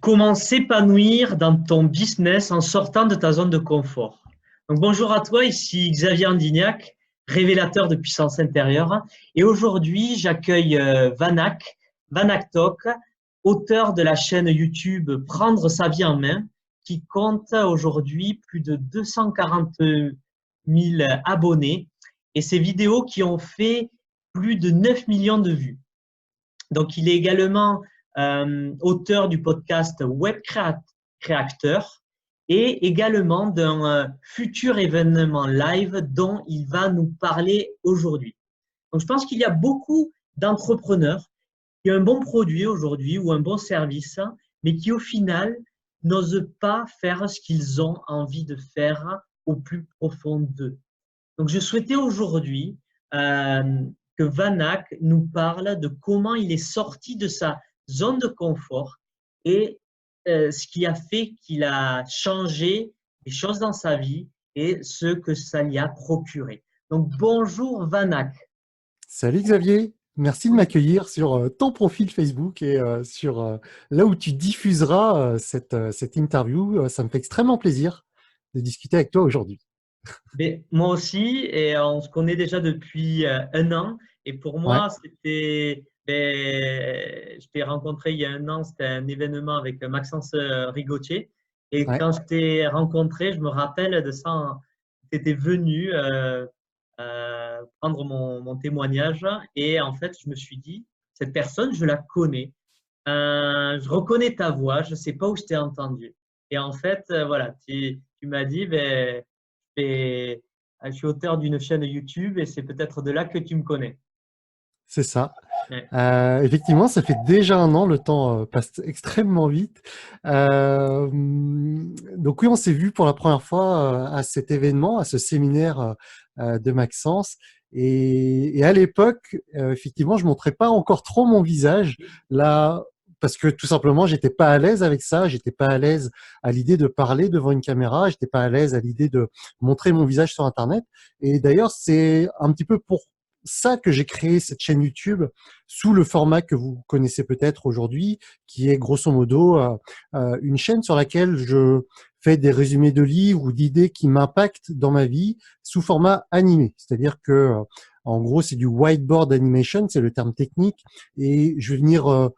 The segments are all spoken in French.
Comment s'épanouir dans ton business en sortant de ta zone de confort. Donc, bonjour à toi, ici Xavier Andignac, révélateur de puissance intérieure. Et aujourd'hui, j'accueille Vanak Talk, auteur de la chaîne YouTube Prendre sa vie en main, qui compte aujourd'hui plus de 240 000 abonnés et ses vidéos qui ont fait plus de 9 millions de vues. Donc, il est également auteur du podcast Web Créateur et également d'un futur événement live dont il va nous parler aujourd'hui. Donc, je pense qu'il y a beaucoup d'entrepreneurs qui ont un bon produit aujourd'hui ou un bon service, mais qui au final n'osent pas faire ce qu'ils ont envie de faire au plus profond d'eux. Donc, je souhaitais aujourd'hui que Vanak nous parle de comment il est sorti de sa zone de confort et ce qui a fait qu'il a changé les choses dans sa vie et ce que ça lui a procuré. Donc, bonjour Vanak. Salut Xavier, merci de m'accueillir sur ton profil Facebook et sur là où tu diffuseras cette interview. Ça me fait extrêmement plaisir de discuter avec toi aujourd'hui. Mais moi aussi, et on se connaît déjà depuis un an. Et pour Ouais, moi, je t'ai rencontré il y a un an, c'était un événement avec Maxence Rigotier. Et ouais. quand je t'ai rencontré, je me rappelle de ça, tu étais venu prendre mon témoignage. Et en fait, je me suis dit, cette personne, je la connais. Je reconnais ta voix, je ne sais pas où je t'ai entendu. Et en fait, voilà, tu m'as dit, et je suis auteur d'une chaîne YouTube et c'est peut-être de là que tu me connais. C'est ça. Ouais. Effectivement, ça fait déjà un an, le temps passe extrêmement vite. Donc oui, on s'est vu pour la première fois à cet événement, à ce séminaire de Maxence. Et à l'époque, effectivement, je montrais pas encore trop mon visage là, parce que tout simplement, j'étais pas à l'aise avec ça. J'étais pas à l'aise à l'idée de parler devant une caméra. J'étais pas à l'aise à l'idée de montrer mon visage sur Internet. Et d'ailleurs, c'est un petit peu pour ça que j'ai créé cette chaîne YouTube sous le format que vous connaissez peut-être aujourd'hui, qui est grosso modo une chaîne sur laquelle je fais des résumés de livres ou d'idées qui m'impactent dans ma vie sous format animé. C'est-à-dire que, en gros, c'est du whiteboard animation, c'est le terme technique, et je vais venir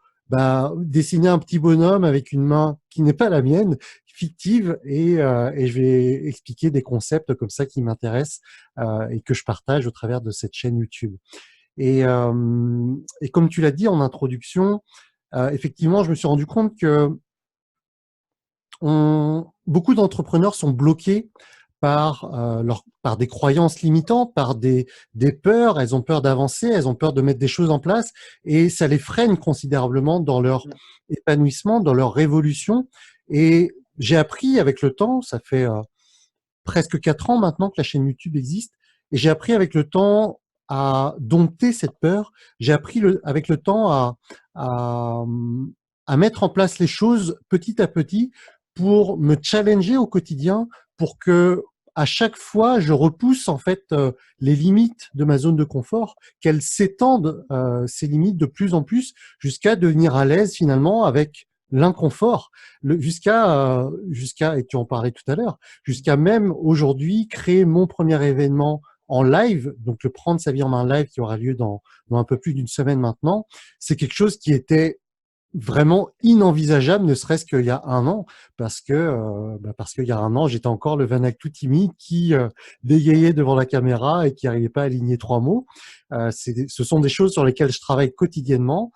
dessiner un petit bonhomme avec une main qui n'est pas la mienne, fictive, et je vais expliquer des concepts comme ça qui m'intéressent et que je partage au travers de cette chaîne YouTube. Et comme tu l'as dit en introduction, effectivement, je me suis rendu compte que beaucoup d'entrepreneurs sont bloqués par des croyances limitantes, par des peurs. Elles ont peur d'avancer, elles ont peur de mettre des choses en place, et ça les freine considérablement dans leur épanouissement, dans leur révolution. Et j'ai appris avec le temps, ça fait presque 4 ans maintenant que la chaîne YouTube existe, et j'ai appris avec le temps à dompter cette peur. J'ai appris avec le temps à, à mettre en place les choses petit à petit pour me challenger au quotidien, pour que à chaque fois je repousse en fait les limites de ma zone de confort, qu'elles s'étendent ces limites de plus en plus jusqu'à devenir à l'aise finalement avec l'inconfort, jusqu'à et tu en parlais tout à l'heure, jusqu'à même aujourd'hui créer mon premier événement en live, donc le Prendre sa vie en main live qui aura lieu dans un peu plus d'une semaine maintenant. C'est quelque chose qui était vraiment inenvisageable, ne serait-ce qu'il y a un an, parce qu'il y a un an, j'étais encore le Vanak tout timide qui bégayait devant la caméra et qui n'arrivait pas à aligner 3 mots. Ce sont des choses sur lesquelles je travaille quotidiennement,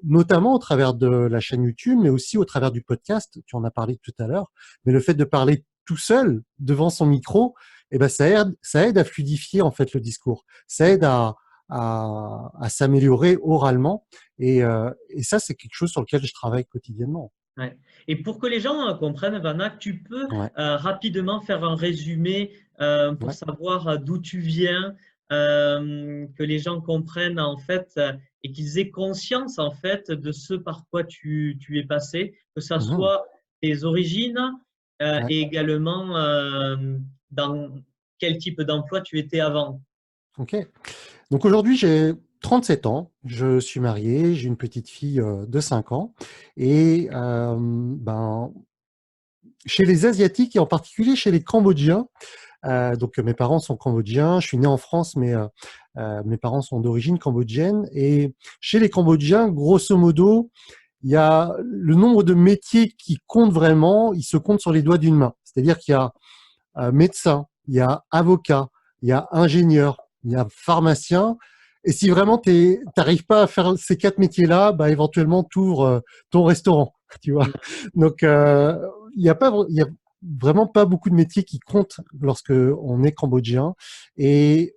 notamment au travers de la chaîne YouTube, mais aussi au travers du podcast. Tu en as parlé tout à l'heure, mais le fait de parler tout seul devant son micro, eh ben ça aide à fluidifier en fait le discours, ça aide à s'améliorer oralement. Et ça, c'est quelque chose sur lequel je travaille quotidiennement. Ouais. Et pour que les gens comprennent, Vanak, tu peux Ouais, rapidement faire un résumé pour ouais. savoir d'où tu viens, que les gens comprennent en fait et qu'ils aient conscience en fait de ce par quoi tu es passé, que ça Mhm. soit tes origines Ouais. et également dans quel type d'emploi tu étais avant. Ok. Donc aujourd'hui, 37 ans, je suis marié, j'ai une petite fille de 5 ans. Et chez les Asiatiques et en particulier chez les Cambodgiens, donc mes parents sont cambodgiens, je suis né en France, mais mes parents sont d'origine cambodgienne. Et chez les Cambodgiens, grosso modo, il y a le nombre de métiers qui comptent vraiment, il se compte sur les doigts d'une main. C'est-à-dire qu'il y a médecin, il y a avocat, il y a ingénieur, il y a pharmacien. Et si vraiment tu n'arrives pas à faire ces 4 métiers-là, bah, éventuellement, tu ouvres ton restaurant, tu vois. Donc, il y a vraiment pas beaucoup de métiers qui comptent lorsque on est cambodgien. Et,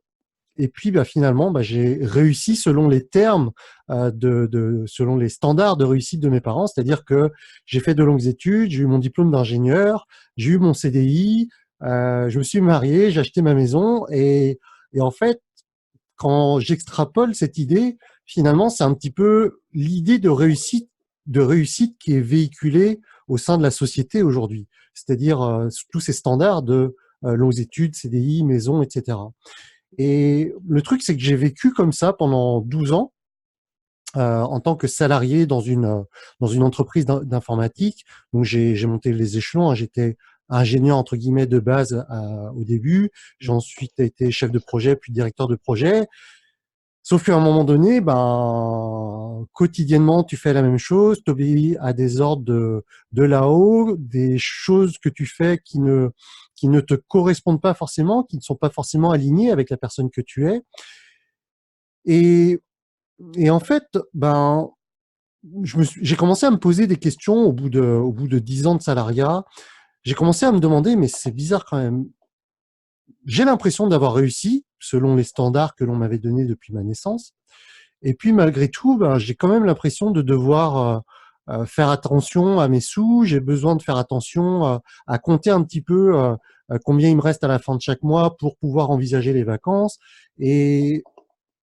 et puis, bah, finalement, bah, j'ai réussi selon les termes, selon les standards de réussite de mes parents. C'est-à-dire que j'ai fait de longues études, j'ai eu mon diplôme d'ingénieur, j'ai eu mon CDI, je me suis marié, j'ai acheté ma maison. Et en fait, quand j'extrapole cette idée, finalement, c'est un petit peu l'idée de réussite qui est véhiculée au sein de la société aujourd'hui. C'est-à-dire tous ces standards de longues études, CDI, maison, etc. Et le truc, c'est que j'ai vécu comme ça pendant 12 ans en tant que salarié dans une entreprise d'informatique. Donc, j'ai monté les échelons, hein. J'étais ingénieur, entre guillemets, de base au début. J'ai ensuite été chef de projet, puis directeur de projet. Sauf qu'à un moment donné, ben, quotidiennement, tu fais la même chose, tu obéis à des ordres de là-haut, des choses que tu fais qui ne te correspondent pas forcément, qui ne sont pas forcément alignées avec la personne que tu es. Et, et en fait, ben, j'ai commencé à me poser des questions au bout de 10 ans de salariat. J'ai commencé à me demander, mais c'est bizarre quand même. J'ai l'impression d'avoir réussi selon les standards que l'on m'avait donnés depuis ma naissance. Et puis malgré tout, ben, j'ai quand même l'impression de devoir faire attention à mes sous. J'ai besoin de faire attention à compter un petit peu combien il me reste à la fin de chaque mois pour pouvoir envisager les vacances. Et,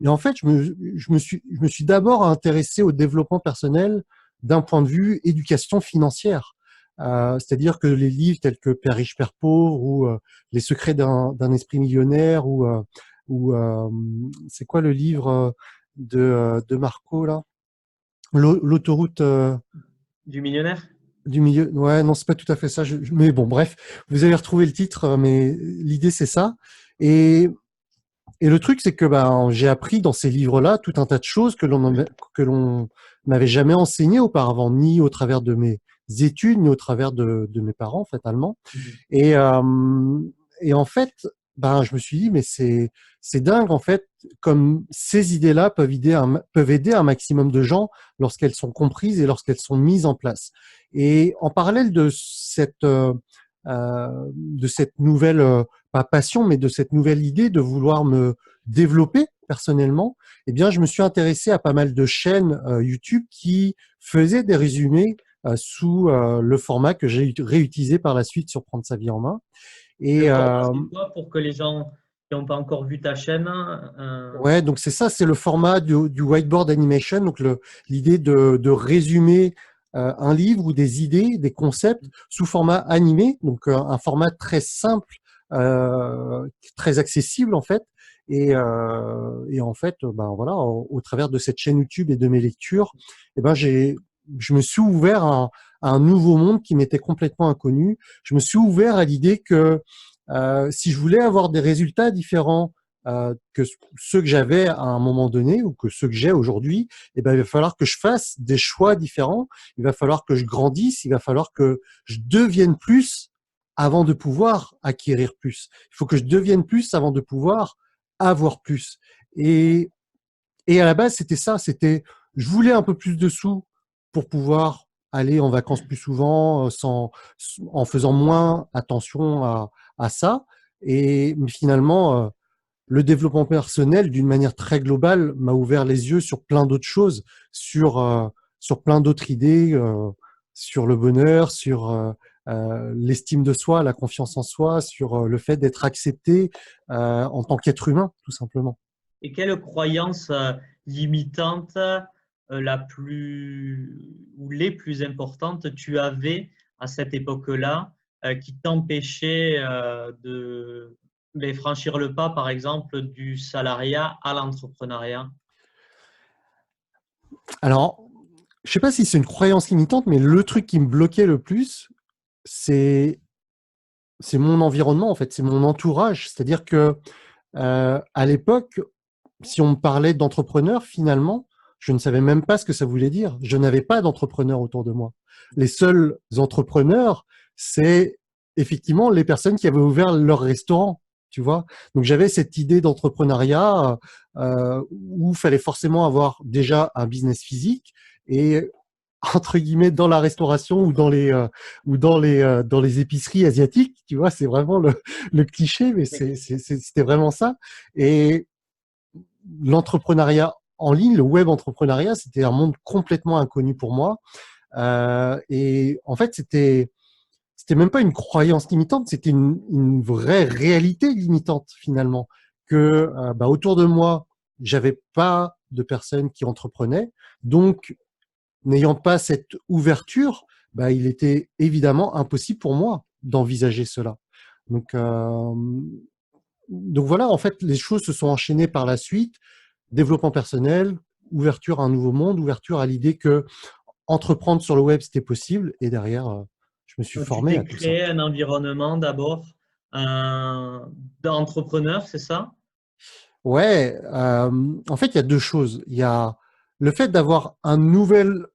et en fait, je me suis d'abord intéressé au développement personnel d'un point de vue éducation financière. C'est-à-dire que les livres tels que Père riche, Père pauvre ou Les secrets d'un esprit millionnaire ou c'est quoi le livre de Marco là, l'autoroute Du millionnaire? du milieu. Ouais, non, c'est pas tout à fait ça. Mais bon, bref, vous avez retrouvé le titre, mais l'idée c'est ça. Et, et le truc, c'est que ben, j'ai appris dans ces livres-là tout un tas de choses que l'on m'avait jamais enseigné auparavant, ni au travers de mes études, ni au travers de mes parents, fatalement. Et, et en fait, ben, je me suis dit, mais c'est dingue, en fait, comme ces idées-là peuvent aider un maximum de gens lorsqu'elles sont comprises et lorsqu'elles sont mises en place. Et en parallèle de cette nouvelle, pas passion, mais de cette nouvelle idée de vouloir me développer personnellement, eh bien, je me suis intéressé à pas mal de chaînes YouTube qui faisaient des résumés sous le format que j'ai réutilisé par la suite sur Prendre sa vie en main. Et Le format, c'est quoi pour que les gens qui n'ont pas encore vu ta chaîne ouais, donc c'est ça, c'est le format du whiteboard animation, donc l'idée de résumer un livre ou des idées, des concepts sous format animé, donc un format très simple, très accessible en fait. Et en fait, ben voilà, au travers de cette chaîne YouTube et de mes lectures, eh ben je me suis ouvert à un nouveau monde qui m'était complètement inconnu. Je me suis ouvert à l'idée que si je voulais avoir des résultats différents que ceux que j'avais à un moment donné ou que ceux que j'ai aujourd'hui, eh ben, il va falloir que je fasse des choix différents. Il va falloir que je grandisse. Il va falloir que je devienne plus avant de pouvoir acquérir plus. Il faut que je devienne plus avant de pouvoir avoir plus. Et, et à la base, c'était ça. C'était, je voulais un peu plus de sous pour pouvoir aller en vacances plus souvent, en faisant moins attention à ça. Et mais finalement, le développement personnel, d'une manière très globale, m'a ouvert les yeux sur plein d'autres choses, sur plein d'autres idées, sur le bonheur, sur l'estime de soi, la confiance en soi, sur le fait d'être accepté en tant qu'être humain, tout simplement. et quelle croyance limitante la plus ou les plus importantes tu avais à cette époque-là qui t'empêchait de franchir le pas, par exemple, du salariat à l'entrepreneuriat? Alors, je sais pas si c'est une croyance limitante, mais le truc qui me bloquait le plus, c'est c'est mon environnement, en fait, c'est mon entourage. C'est-à-dire que, à l'époque, si on me parlait d'entrepreneur, finalement, je ne savais même pas ce que ça voulait dire. Je n'avais pas d'entrepreneur autour de moi. Les seuls entrepreneurs, c'est effectivement les personnes qui avaient ouvert leur restaurant, tu vois. Donc j'avais cette idée d'entrepreneuriat où il fallait forcément avoir déjà un business physique et entre guillemets dans la restauration ou dans les épiceries asiatiques, tu vois, c'est vraiment le cliché, mais c'était vraiment ça. Et l'entrepreneuriat en ligne, le web entrepreneuriat, c'était un monde complètement inconnu pour moi. Et en fait, c'était même pas une croyance limitante, c'était une vraie réalité limitante finalement. Que autour de moi, j'avais pas de personnes qui entreprenaient, donc n'ayant pas cette ouverture, il était évidemment impossible pour moi d'envisager cela. Donc, euh, donc voilà, en fait, les choses se sont enchaînées par la suite. Développement personnel, ouverture à un nouveau monde, ouverture à l'idée que entreprendre sur le web, c'était possible. Et derrière, je me suis Donc, tu formé t'es à tout ça. créé un environnement d'abord d'entrepreneur, c'est ça? Ouais, en fait, il y a deux choses. Il y a le fait d'avoir un nouvel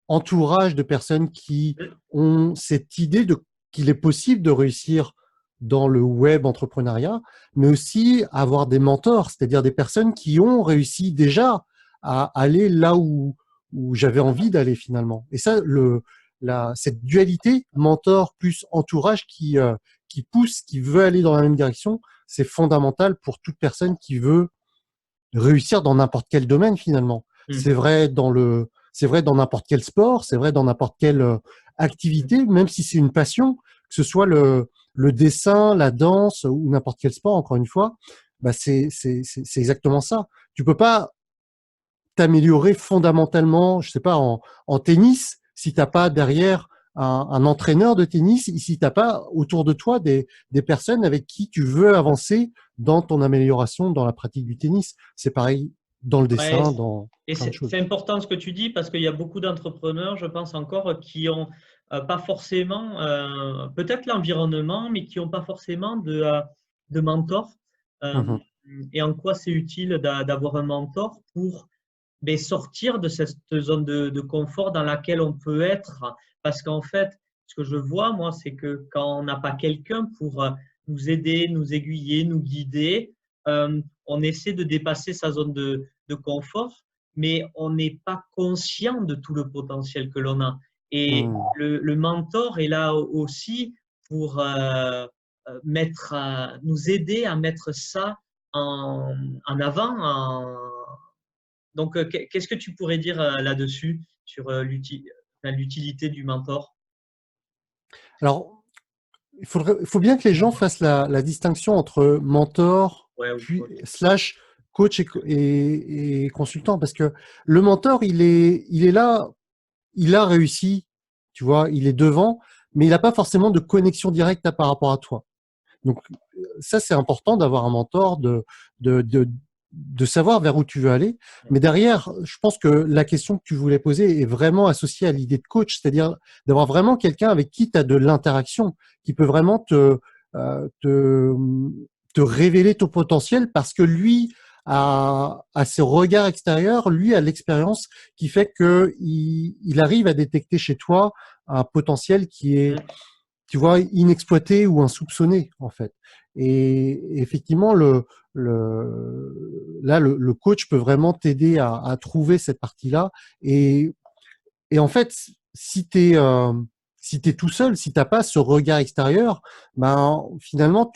entourage de personnes qui ont cette idée de qu'il est possible de réussir dans le web entrepreneuriat, mais aussi avoir des mentors, c'est-à-dire des personnes qui ont réussi déjà à aller là où j'avais envie d'aller finalement. Et ça, cette dualité mentor plus entourage qui pousse, qui veut aller dans la même direction, c'est fondamental pour toute personne qui veut réussir dans n'importe quel domaine finalement. Mhm. C'est vrai dans n'importe quel sport, c'est vrai dans n'importe quelle activité, même si c'est une passion, que ce soit le dessin, la danse ou n'importe quel sport, encore une fois, c'est exactement ça. Tu peux pas t'améliorer fondamentalement, je sais pas, en tennis, si t'as pas derrière un entraîneur de tennis, si t'as pas autour de toi des personnes avec qui tu veux avancer dans ton amélioration dans la pratique du tennis. C'est pareil dans le Ouais, dessin, dans et plein de c'est choses. important ce que tu dis parce qu'il y a beaucoup d'entrepreneurs, je pense encore, qui ont pas forcément, peut-être l'environnement, mais qui n'ont pas forcément de mentor. Euh, Mhm. et en quoi c'est utile d'avoir un mentor pour sortir de cette zone de confort dans laquelle on peut être. Parce qu'en fait, ce que je vois, moi, c'est que quand on n'a pas quelqu'un pour nous aider, nous aiguiller, nous guider, on essaie de dépasser sa zone de confort, mais on n'est pas conscient de tout le potentiel que l'on a. Et Mhm. le mentor est là aussi pour nous aider à mettre ça en avant, donc, qu'est-ce que tu pourrais dire là-dessus, sur l'utilité du mentor? Alors, il faut bien que les gens fassent la distinction entre mentor Ouais, ou puis coach. slash coach et consultant, parce que le mentor, il est là, il a réussi, tu vois, il est devant, mais il n'a pas forcément de connexion directe par rapport à toi. Donc ça, c'est important d'avoir un mentor, de, de, de savoir vers où tu veux aller. Mais derrière, je pense que la question que tu voulais poser est vraiment associée à l'idée de coach, c'est-à-dire d'avoir vraiment quelqu'un avec qui tu as de l'interaction, qui peut vraiment euh, te, te révéler ton potentiel parce que lui a ses regards extérieurs, lui a l'expérience qui fait que il arrive à détecter chez toi un potentiel qui est, tu vois, inexploité ou insoupçonné, en fait. Et effectivement, le coach peut vraiment t'aider à trouver cette partie-là. Et en fait, si si t'es tout seul, si t'as pas ce regard extérieur, finalement,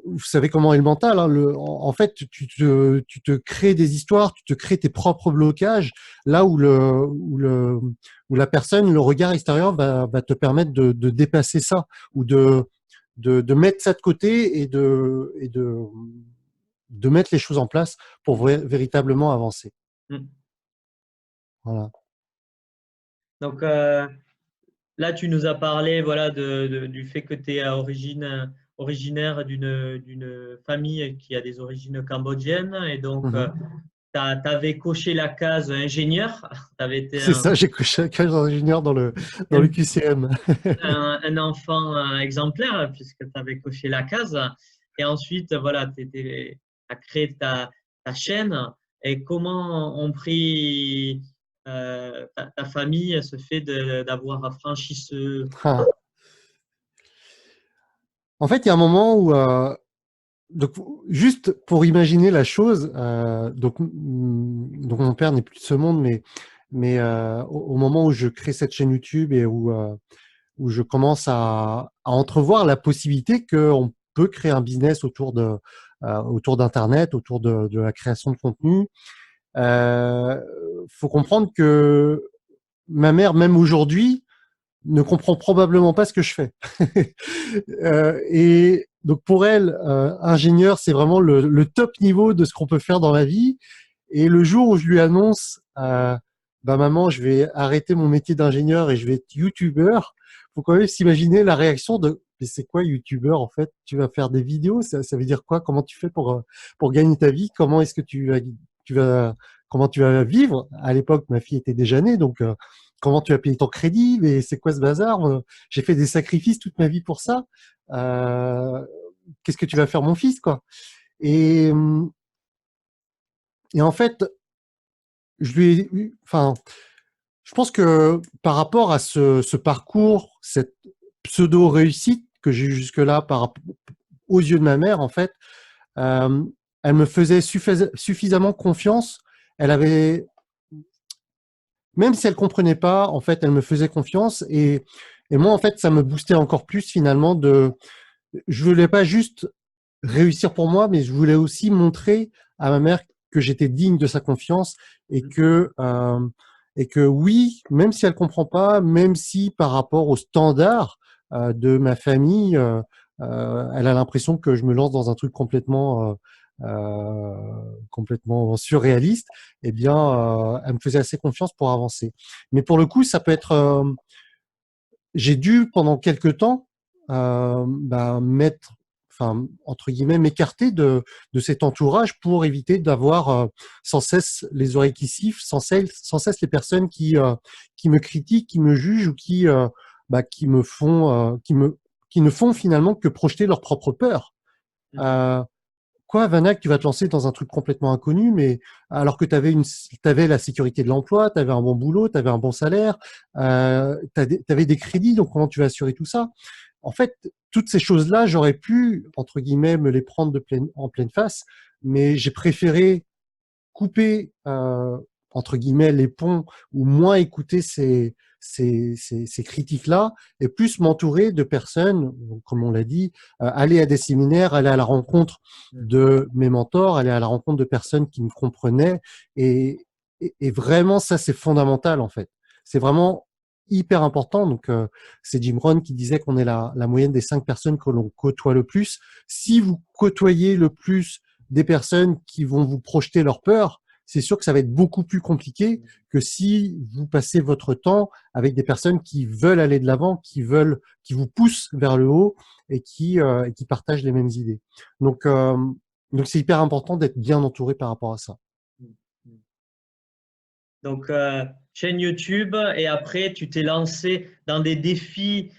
vous savez comment est le mental, hein, en fait, tu te crées des histoires, tu te crées tes propres blocages, là où la personne, le regard extérieur va te permettre de dépasser ça, ou de mettre ça de côté de mettre les choses en place pour véritablement avancer. Mm. Voilà. Donc, là, tu nous as parlé, voilà, du fait que tu es originaire d'une famille qui a des origines cambodgiennes. Et donc, Mhm. avais coché la case ingénieur, tu avais été C'est ça, j'ai coché un cage d'ingénieur dans le QCM. un enfant exemplaire puisque tu avais coché la case. Et ensuite, voilà, tu as créé ta chaîne. Et comment ont pris ta famille ce fait d'avoir franchi ce pas? Ah. En fait, il y a un moment où, donc, juste pour imaginer la chose, donc mon père n'est plus de ce monde, mais au moment où je crée cette chaîne YouTube et où je commence à entrevoir la possibilité qu'on peut créer un business autour d'Internet, autour de la création de contenu, faut comprendre que ma mère, même aujourd'hui, ne comprend probablement pas ce que je fais. Et donc pour elle, ingénieur, c'est vraiment le top niveau de ce qu'on peut faire dans la vie. Et le jour où je lui annonce, bah maman, je vais arrêter mon métier d'ingénieur et je vais être youtubeur, faut quand même s'imaginer la réaction de mais c'est quoi youtubeur en fait? Tu vas faire des vidéos, ça veut dire quoi? Comment tu fais pour gagner ta vie? Comment est-ce que tu vas comment tu vas vivre? À l'époque, ma fille était déjà née, donc comment tu vas payer ton crédit? Mais c'est quoi ce bazar? J'ai fait des sacrifices toute ma vie pour ça. Euh, Qu'est-ce que tu vas faire, mon fils, quoi? Et, et en fait, enfin, je pense que par rapport à ce parcours, cette pseudo réussite que j'ai eu jusque-là aux yeux de ma mère, en fait, euh, elle me faisait suffisamment confiance. Elle avait, même si elle comprenait pas, en fait, elle me faisait confiance et moi, en fait, ça me boostait encore plus finalement je voulais pas juste réussir pour moi, mais je voulais aussi montrer à ma mère que j'étais digne de sa confiance et que oui, même si elle comprend pas, même si par rapport aux standards de ma famille, elle a l'impression que je me lance dans un truc complètement surréaliste, eh bien, elle me faisait assez confiance pour avancer. Mais pour le coup, ça peut être, j'ai dû pendant quelques temps mettre, enfin entre guillemets, m'écarter de cet entourage pour éviter d'avoir sans cesse les oreilles qui sifflent, sans cesse les personnes qui me critiquent, qui me jugent ou qui me font qui ne font finalement que projeter leur propre peur. Mhm. Euh, Quoi, Vanak, tu vas te lancer dans un truc complètement inconnu, mais alors que tu avais la sécurité de l'emploi, tu avais un bon boulot, tu avais un bon salaire, tu avais des crédits, donc comment tu vas assurer tout ça? En fait, toutes ces choses-là, j'aurais pu, entre guillemets, me les prendre en pleine face, mais j'ai préféré couper, entre guillemets, les ponts ou moins écouter ces critiques-là et plus m'entourer de personnes, comme on l'a dit, aller à des séminaires, aller à la rencontre de mes mentors, aller à la rencontre de personnes qui me comprenaient et vraiment, ça, c'est fondamental, en fait. C'est vraiment hyper important. Donc, c'est Jim Rohn qui disait qu'on est la moyenne des 5 personnes que l'on côtoie le plus. Si vous côtoyez le plus des personnes qui vont vous projeter leur peur, c'est sûr que ça va être beaucoup plus compliqué que si vous passez votre temps avec des personnes qui veulent aller de l'avant, qui vous poussent vers le haut et qui partagent les mêmes idées. Donc c'est hyper important d'être bien entouré par rapport à ça. Donc, chaîne YouTube, et après, tu t'es lancé dans des défis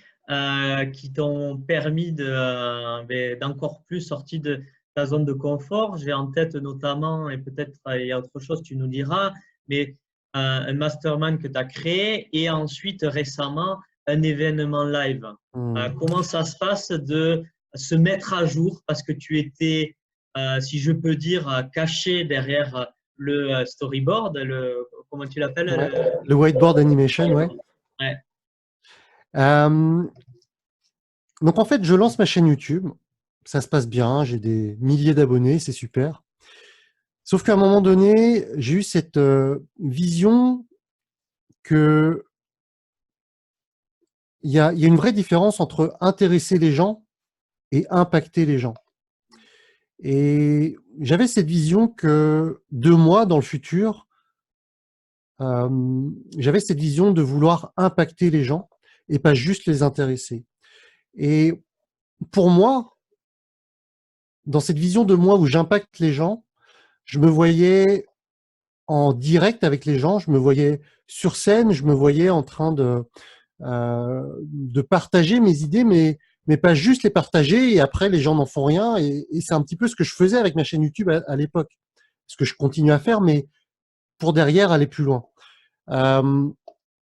qui t'ont permis d'encore plus sortir de ta zone de confort. J'ai en tête notamment, et peut-être il y a autre chose, tu nous diras, mais un mastermind que tu as créé et ensuite récemment un événement live. Comment ça se passe de se mettre à jour parce que tu étais, si je peux dire, caché derrière le storyboard, comment tu l'appelles? Ouais. Le whiteboard animation, ouais. Ouais. Euh, donc en fait, je lance ma chaîne YouTube. Ça se passe bien, j'ai des milliers d'abonnés, c'est super. Sauf qu'à un moment donné, j'ai eu cette vision que il y a une vraie différence entre intéresser les gens et impacter les gens. Et j'avais cette vision que 2 mois dans le futur, j'avais cette vision de vouloir impacter les gens et pas juste les intéresser. Et pour moi, dans cette vision de moi où j'impacte les gens, je me voyais en direct avec les gens, je me voyais sur scène, je me voyais en train de partager mes idées, mais pas juste les partager et après les gens n'en font rien. Et c'est un petit peu ce que je faisais avec ma chaîne YouTube à l'époque, ce que je continue à faire, mais pour derrière aller plus loin.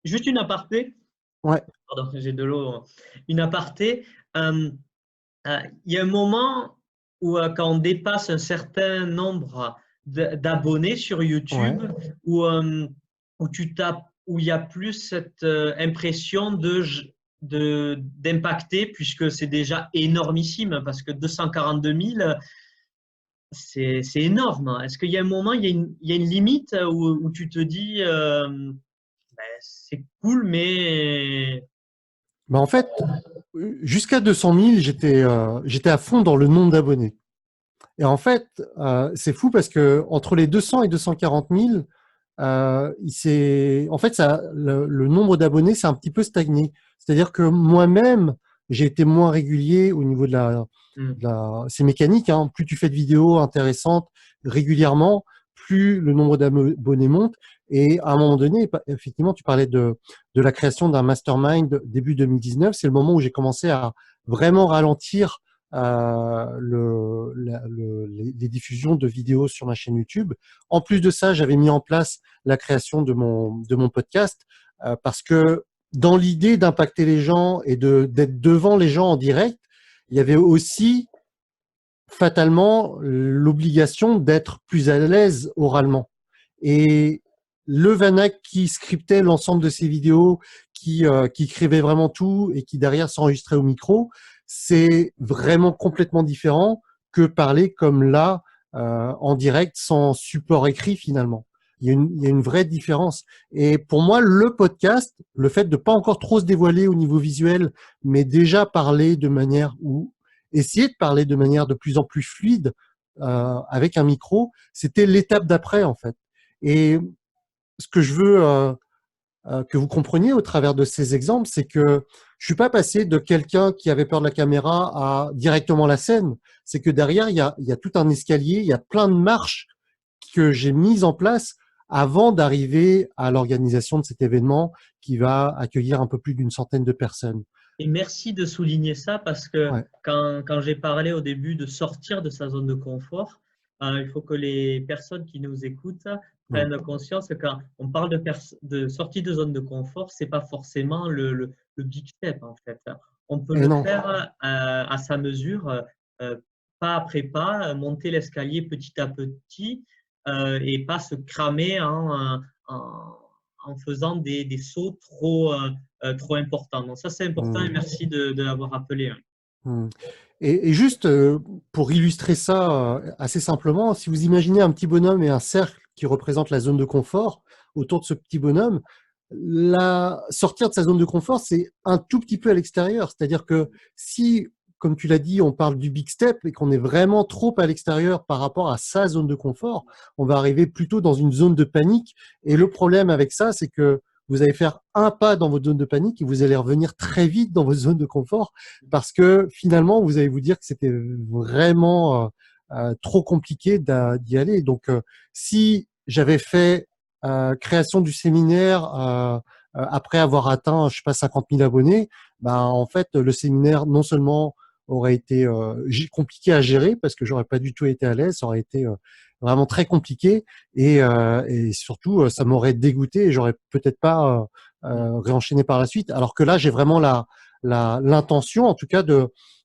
Juste une aparté. Ouais. Pardon, j'ai de l'eau. Une aparté. Il y a un moment où quand on dépasse un certain nombre d'abonnés sur YouTube, Ouais. où tu tapes, où il y a plus cette impression d'impacter, puisque c'est déjà énormissime, parce que 242 000, c'est énorme. Est-ce qu'il y a un moment, il y a une limite où tu te dis, ben, c'est cool, mais Bah en fait, jusqu'à 200 000, j'étais à fond dans le nombre d'abonnés. Et en fait, c'est fou parce que entre les 200 et 240 000, en fait, le nombre d'abonnés s'est un petit peu stagné. C'est-à-dire que moi-même, j'ai été moins régulier au niveau c'est mécanique, hein. Plus tu fais de vidéos intéressantes régulièrement, plus le nombre d'abonnés monte. Et à un moment donné, effectivement, tu parlais de la création d'un mastermind début 2019. C'est le moment où j'ai commencé à vraiment ralentir les diffusions de vidéos sur ma chaîne YouTube. En plus de ça, j'avais mis en place la création de mon podcast parce que dans l'idée d'impacter les gens et d'être devant les gens en direct, il y avait aussi fatalement l'obligation d'être plus à l'aise oralement. Et le Vanak qui scriptait l'ensemble de ses vidéos, qui écrivait vraiment tout et qui derrière s'enregistrait au micro, c'est vraiment complètement différent que parler comme là, en direct, sans support écrit finalement. Il y a une vraie différence. Et pour moi, le podcast, le fait de pas encore trop se dévoiler au niveau visuel, mais déjà parler de manière ou essayer de parler de manière de plus en plus fluide avec un micro, c'était l'étape d'après en fait. Et ce que je veux que vous compreniez au travers de ces exemples, c'est que je suis pas passé de quelqu'un qui avait peur de la caméra à directement la scène. C'est que derrière, il y a tout un escalier, il y a plein de marches que j'ai mises en place avant d'arriver à l'organisation de cet événement qui va accueillir un peu plus d'une centaine de personnes. Et merci de souligner ça parce que Ouais. quand j'ai parlé au début de sortir de sa zone de confort, il faut que les personnes qui nous écoutent Mm. prennent conscience que quand on parle de sortie de zone de confort, c'est pas forcément le big step en fait. On peut Et le non. faire à sa mesure, euh, pas après pas, monter l'escalier petit à petit et pas se cramer en faisant des sauts trop important. Donc ça, c'est important et Mm. merci de l'avoir rappelé. Mm. Et juste pour illustrer ça assez simplement, si vous imaginez un petit bonhomme et un cercle qui représente la zone de confort, autour de ce petit bonhomme, sortir de sa zone de confort, c'est un tout petit peu à l'extérieur. C'est-à-dire que si, comme tu l'as dit, on parle du big step et qu'on est vraiment trop à l'extérieur par rapport à sa zone de confort, on va arriver plutôt dans une zone de panique. Et le problème avec ça, c'est que vous allez faire un pas dans votre zone de panique et vous allez revenir très vite dans votre zone de confort parce que finalement, vous allez vous dire que c'était vraiment trop compliqué d'y aller. Donc, si j'avais fait création du séminaire après avoir atteint, je sais pas, 50 000 abonnés, ben, en fait, le séminaire non seulement aurait été compliqué à gérer parce que j'aurais pas du tout été à l'aise, ça aurait été vraiment très compliqué et surtout ça m'aurait dégoûté et j'aurais peut-être pas réenchaîné par la suite. Alors que là, j'ai vraiment l'intention, en tout cas,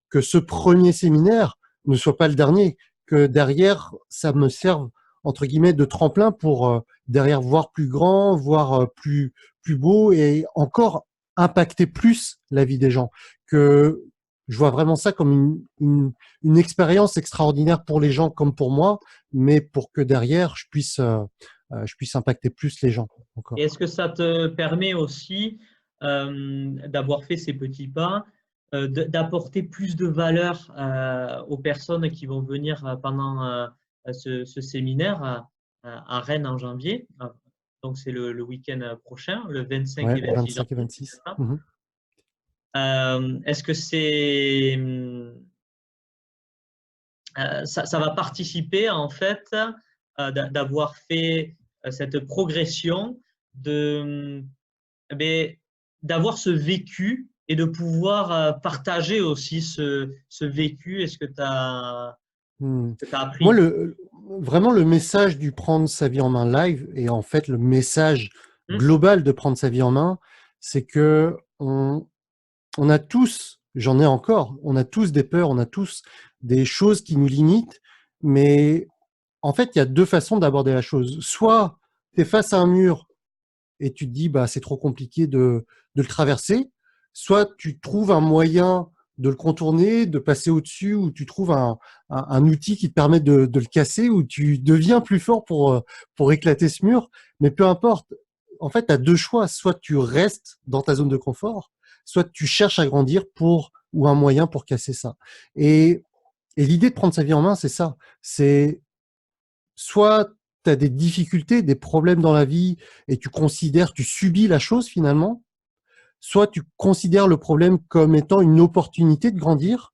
que ce premier séminaire ne soit pas le dernier, que derrière, ça me serve, entre guillemets, de tremplin pour derrière voir plus grand, voir plus beau et encore impacter plus la vie des gens. Que je vois vraiment ça comme une expérience extraordinaire pour les gens comme pour moi, mais pour que derrière, je puisse impacter plus les gens Et encore. est-ce que ça te permet aussi d'avoir fait ces petits pas, d'apporter plus de valeur aux personnes qui vont venir pendant ce séminaire à Rennes en janvier? Donc, c'est le week-end prochain, le 25 Ouais, et 26 25 et janvier, c'est 26. ça? Mhm. Est-ce que ça va participer en fait d'avoir fait cette progression de, ben, d'avoir ce vécu et de pouvoir partager aussi ce vécu et ce que tu as, Hmm. Moi, appris. vraiment, le message du prendre sa vie en main live, et en fait, le message Hmm. global de prendre sa vie en main, c'est que on a tous, j'en ai encore, on a tous des peurs, on a tous des choses qui nous limitent, mais en fait, il y a deux façons d'aborder la chose. Soit tu es face à un mur et tu te dis, bah, c'est trop compliqué de le traverser, soit tu trouves un moyen de le contourner, de passer au-dessus, ou tu trouves un outil qui te permet de le casser, ou tu deviens plus fort pour éclater ce mur. Mais peu importe, en fait, tu as deux choix. Soit tu restes dans ta zone de confort, soit tu cherches à grandir ou un moyen pour casser ça. Et l'idée de prendre sa vie en main, c'est ça. C'est soit tu as des difficultés, des problèmes dans la vie et tu subis la chose finalement, soit tu considères le problème comme étant une opportunité de grandir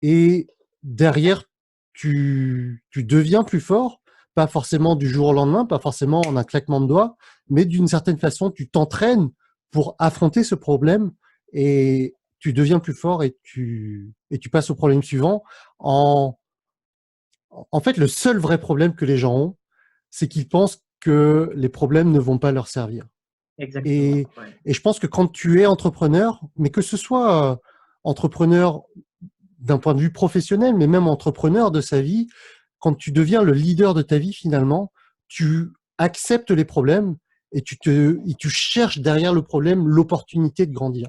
et derrière, tu deviens plus fort, pas forcément du jour au lendemain, pas forcément en un claquement de doigts, mais d'une certaine façon, tu t'entraînes pour affronter ce problème et tu deviens plus fort et tu passes au problème suivant. En fait, le seul vrai problème que les gens ont, c'est qu'ils pensent que les problèmes ne vont pas leur servir. Exactement. Et, Ouais. et je pense que quand tu es entrepreneur, mais que ce soit entrepreneur d'un point de vue professionnel, mais même entrepreneur de sa vie, quand tu deviens le leader de ta vie finalement, tu acceptes les problèmes et tu cherches derrière le problème l'opportunité de grandir.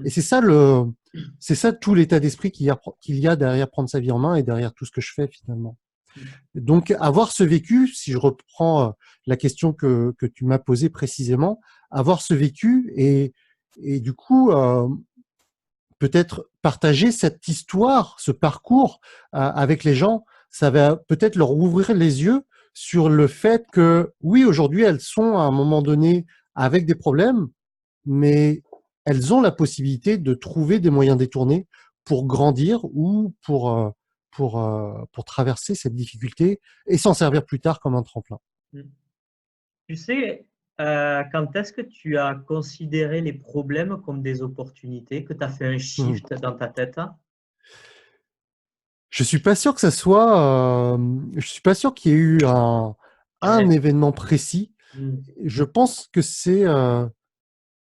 Et Mm. c'est ça tout l'état d'esprit qu'il y a derrière prendre sa vie en main et derrière tout ce que je fais finalement. Mm. Donc, avoir ce vécu, si je reprends la question que tu m'as posée précisément, avoir ce vécu et du coup, peut-être partager cette histoire, ce parcours avec les gens, ça va peut-être leur ouvrir les yeux sur le fait que, oui, aujourd'hui, elles sont à un moment donné avec des problèmes, mais elles ont la possibilité de trouver des moyens détournés pour grandir ou pour traverser cette difficulté et s'en servir plus tard comme un tremplin. Mm. Tu sais, quand est-ce que tu as considéré les problèmes comme des opportunités, que tu as fait un Mhm. shift dans ta tête? Je suis pas sûr que ça soit, je suis pas sûr qu'il y ait eu un Ouais. événement précis. Mm. Je pense que c'est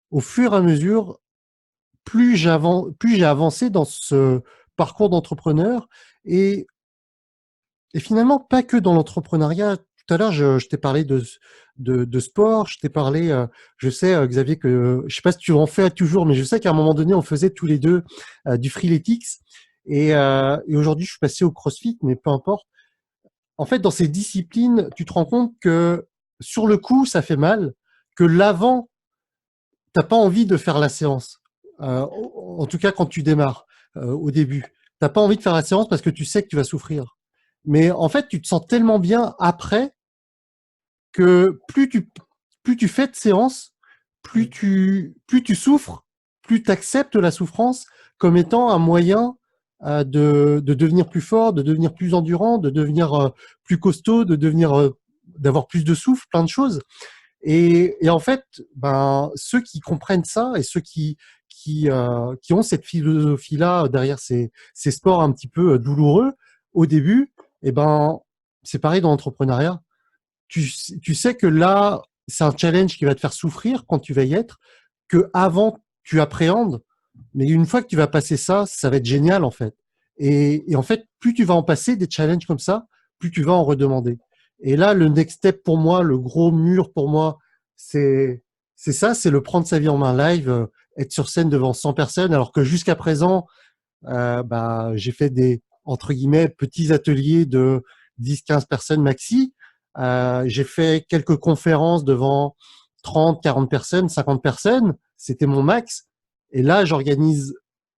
au fur et à mesure, plus j'ai avancé dans ce parcours d'entrepreneur et Et finalement, pas que dans l'entrepreneuriat. Tout à l'heure, je t'ai parlé de sport, je t'ai parlé, je sais, Xavier, que je sais pas si tu en fais toujours, mais je sais qu'à un moment donné, on faisait tous les deux du freeletics. Et aujourd'hui, je suis passé au CrossFit, mais peu importe. En fait, dans ces disciplines, tu te rends compte que sur le coup, ça fait mal, que l'avant, t'as pas envie de faire la séance. En tout cas, quand tu démarres au début, t'as pas envie de faire la séance parce que tu sais que tu vas souffrir. Mais en fait, tu te sens tellement bien après que plus tu fais de séances, Mm. plus tu souffres, plus tu acceptes la souffrance comme étant un moyen de devenir plus fort, de devenir plus endurant, de devenir plus costaud, d'avoir plus de souffle, plein de choses. Et en fait, ben, ceux qui comprennent ça et ceux qui ont cette philosophie-là derrière ces sports un petit peu douloureux au début, eh ben, c'est pareil dans l'entrepreneuriat. Tu sais que là, c'est un challenge qui va te faire souffrir quand tu vas y être, que avant tu appréhendes, mais une fois que tu vas passer ça, ça va être génial en fait. Et en fait, plus tu vas en passer des challenges comme ça, plus tu vas en redemander. Et là, le next step pour moi, le gros mur pour moi, c'est c'est ça, c'est le prendre sa vie en main live, être sur scène devant 100 personnes, alors que jusqu'à présent, bah, j'ai fait des entre guillemets petits ateliers de 10-15 personnes maxi. J'ai fait quelques conférences devant 30, 40 personnes, 50 personnes. C'était mon max. Et là,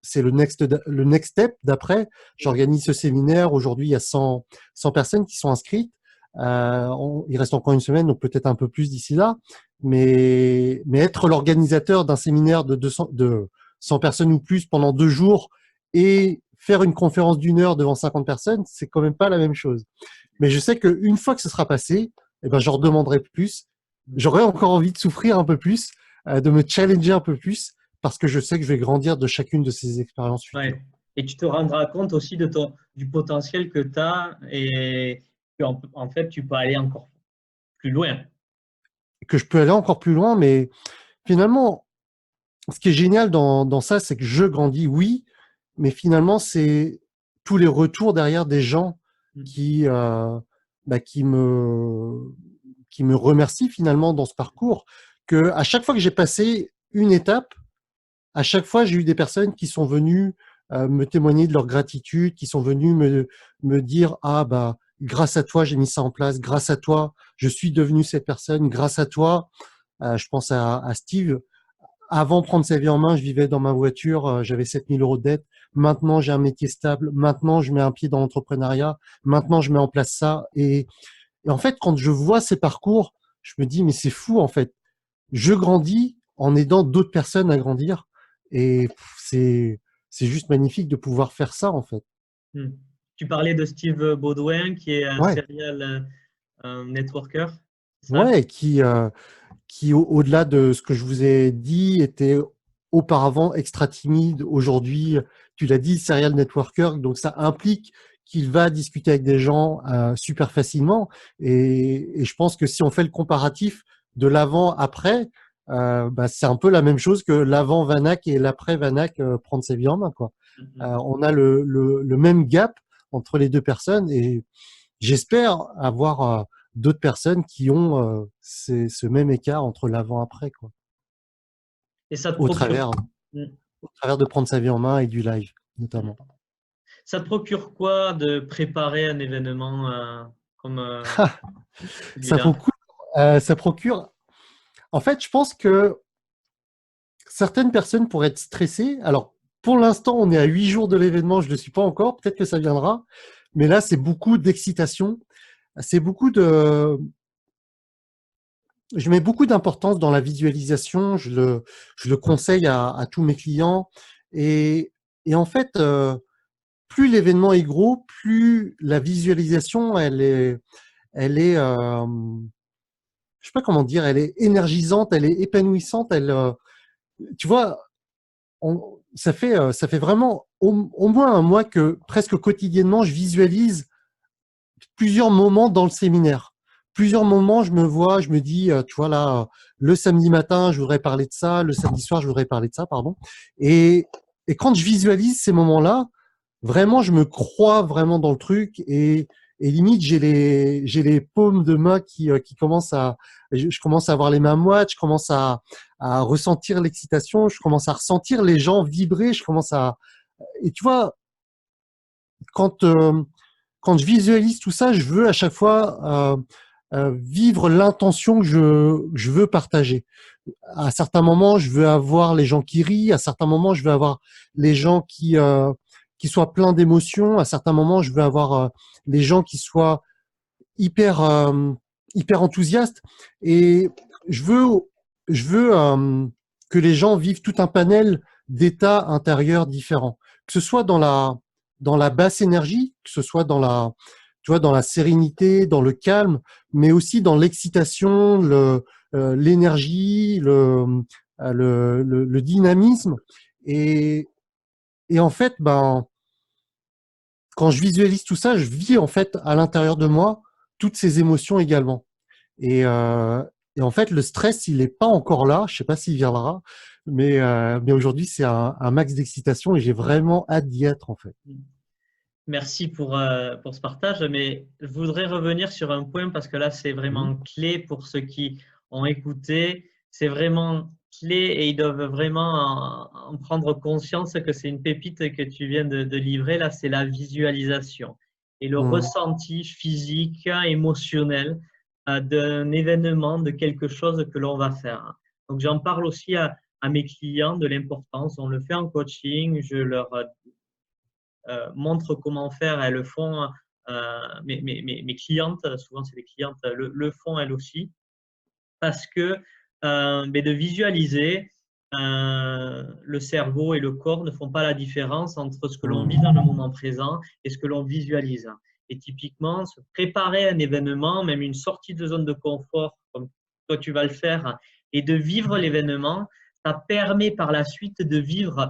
c'est le next step d'après. J'organise ce séminaire. Aujourd'hui, il y a 100 personnes qui sont inscrites. Il reste encore une semaine, donc peut-être un peu plus d'ici là. Mais être l'organisateur d'un séminaire de 100 personnes ou plus pendant 2 jours et faire une conférence d'1 heure devant 50 personnes, c'est quand même pas la même chose. Mais je sais qu'une fois que ce sera passé, eh ben, j'en redemanderai plus j'aurais encore envie de souffrir un peu plus, de me challenger un peu plus, parce que je sais que je vais grandir de chacune de ces expériences futures. Ouais. Et tu te rendras compte aussi du potentiel que tu as et en fait, tu peux aller encore plus loin. Que je peux aller encore plus loin, mais finalement, ce qui est génial dans ça, c'est que je grandis, oui, mais finalement, c'est tous les retours derrière des gens Mm. qui, bah, qui me remercient finalement dans ce parcours, que à chaque fois que j'ai passé une étape, à chaque fois, j'ai eu des personnes qui sont venues me témoigner de leur gratitude, qui sont venues me dire, ah bah grâce à toi j'ai mis ça en place, grâce à toi je suis devenu cette personne, grâce à toi, je pense à Steve. Avant de prendre sa vie en main, je vivais dans ma voiture, j'avais 7 000 € de dette. Maintenant, j'ai un métier stable. Maintenant, je mets un pied dans l'entrepreneuriat. Maintenant, je mets en place ça. Et en fait, quand je vois ces parcours, je me dis, mais c'est fou, en fait. Je grandis en aidant d'autres personnes à grandir. Et c'est juste magnifique de pouvoir faire ça, en fait. Mm. Tu parlais de Steve Baudouin, qui est un Ouais, serial networker, c'est ça? ouais, qui au-delà de ce que je vous ai dit, était auparavant extra timide. Aujourd'hui, tu l'as dit, serial networker, donc ça implique qu'il va discuter avec des gens super facilement. Et je pense que si on fait le comparatif de l'avant-après, bah, c'est un peu la même chose que l'avant Vanak et l'après Vanak prendre sa vie en main, quoi. Mm, On a le même gap entre les deux personnes et j'espère avoir d'autres personnes qui ont ce même écart entre l'avant-après, quoi, Et ça te au procure, travers, mm, au travers de prendre sa vie en main et du live, mm. notamment. Ça te procure quoi de préparer un événement comme Ça celui-là? procure, ça procure. En fait, je pense que certaines personnes pourraient être stressées. Alors, pour l'instant, on est à 8 jours de l'événement, je ne le suis pas encore. Peut-être que ça viendra. Mais là, c'est beaucoup d'excitation. C'est beaucoup de, je mets beaucoup d'importance dans la visualisation. Je le conseille à tous mes clients. Et, et en fait, plus l'événement est gros, plus la visualisation, je sais pas comment dire, elle est énergisante, elle est épanouissante. Tu vois, ça fait vraiment au moins un mois que presque quotidiennement, je visualise plusieurs moments dans le séminaire. Plusieurs moments, je me vois, je me dis, tu vois là, le samedi matin, je voudrais parler de ça, le samedi soir, je voudrais parler de ça, pardon. Et, et quand je visualise ces moments-là, vraiment, je me crois vraiment dans le truc et limite, j'ai les paumes de main qui commencent je commence à avoir les mains moites, je commence à ressentir l'excitation, je commence à ressentir les gens vibrer, et tu vois, quand, quand je visualise tout ça, je veux à chaque fois vivre l'intention que je veux partager. À certains moments, je veux avoir les gens qui rient. À certains moments, je veux avoir les gens qui soient pleins d'émotions. À certains moments, je veux avoir les gens qui soient hyper hyper enthousiastes. Et je veux je veux que les gens vivent tout un panel d'états intérieurs différents, que ce soit dans la basse énergie, que ce soit dans la tu vois dans la sérénité, dans le calme, mais aussi dans l'excitation, l'énergie, le dynamisme. Et, et en fait, ben, quand je visualise tout ça, je vis en fait à l'intérieur de moi toutes ces émotions également. Et, euh, et en fait, le stress, il n'est pas encore là. Je sais pas s'il viendra, mais aujourd'hui, c'est un max d'excitation et j'ai vraiment hâte d'y être en fait. Merci pour ce partage, mais je voudrais revenir sur un point parce que là, c'est Mhm. vraiment clé pour ceux qui ont écouté. C'est vraiment clé et ils doivent vraiment en prendre conscience que c'est une pépite que tu viens de livrer. Là, c'est la visualisation et le Mhm. ressenti physique, émotionnel d'un événement, de quelque chose que l'on va faire. Donc, j'en parle aussi à mes clients de l'importance. On le fait en coaching. Je leur montrent comment faire, elles le font. Mes clientes, souvent c'est des clientes, le font elles aussi, parce que de visualiser, le cerveau et le corps ne font pas la différence entre ce que l'on vit dans le moment présent et ce que l'on visualise. Et typiquement, se préparer un événement, même une sortie de zone de confort, comme toi tu vas le faire, et de vivre l'événement, ça permet par la suite de vivre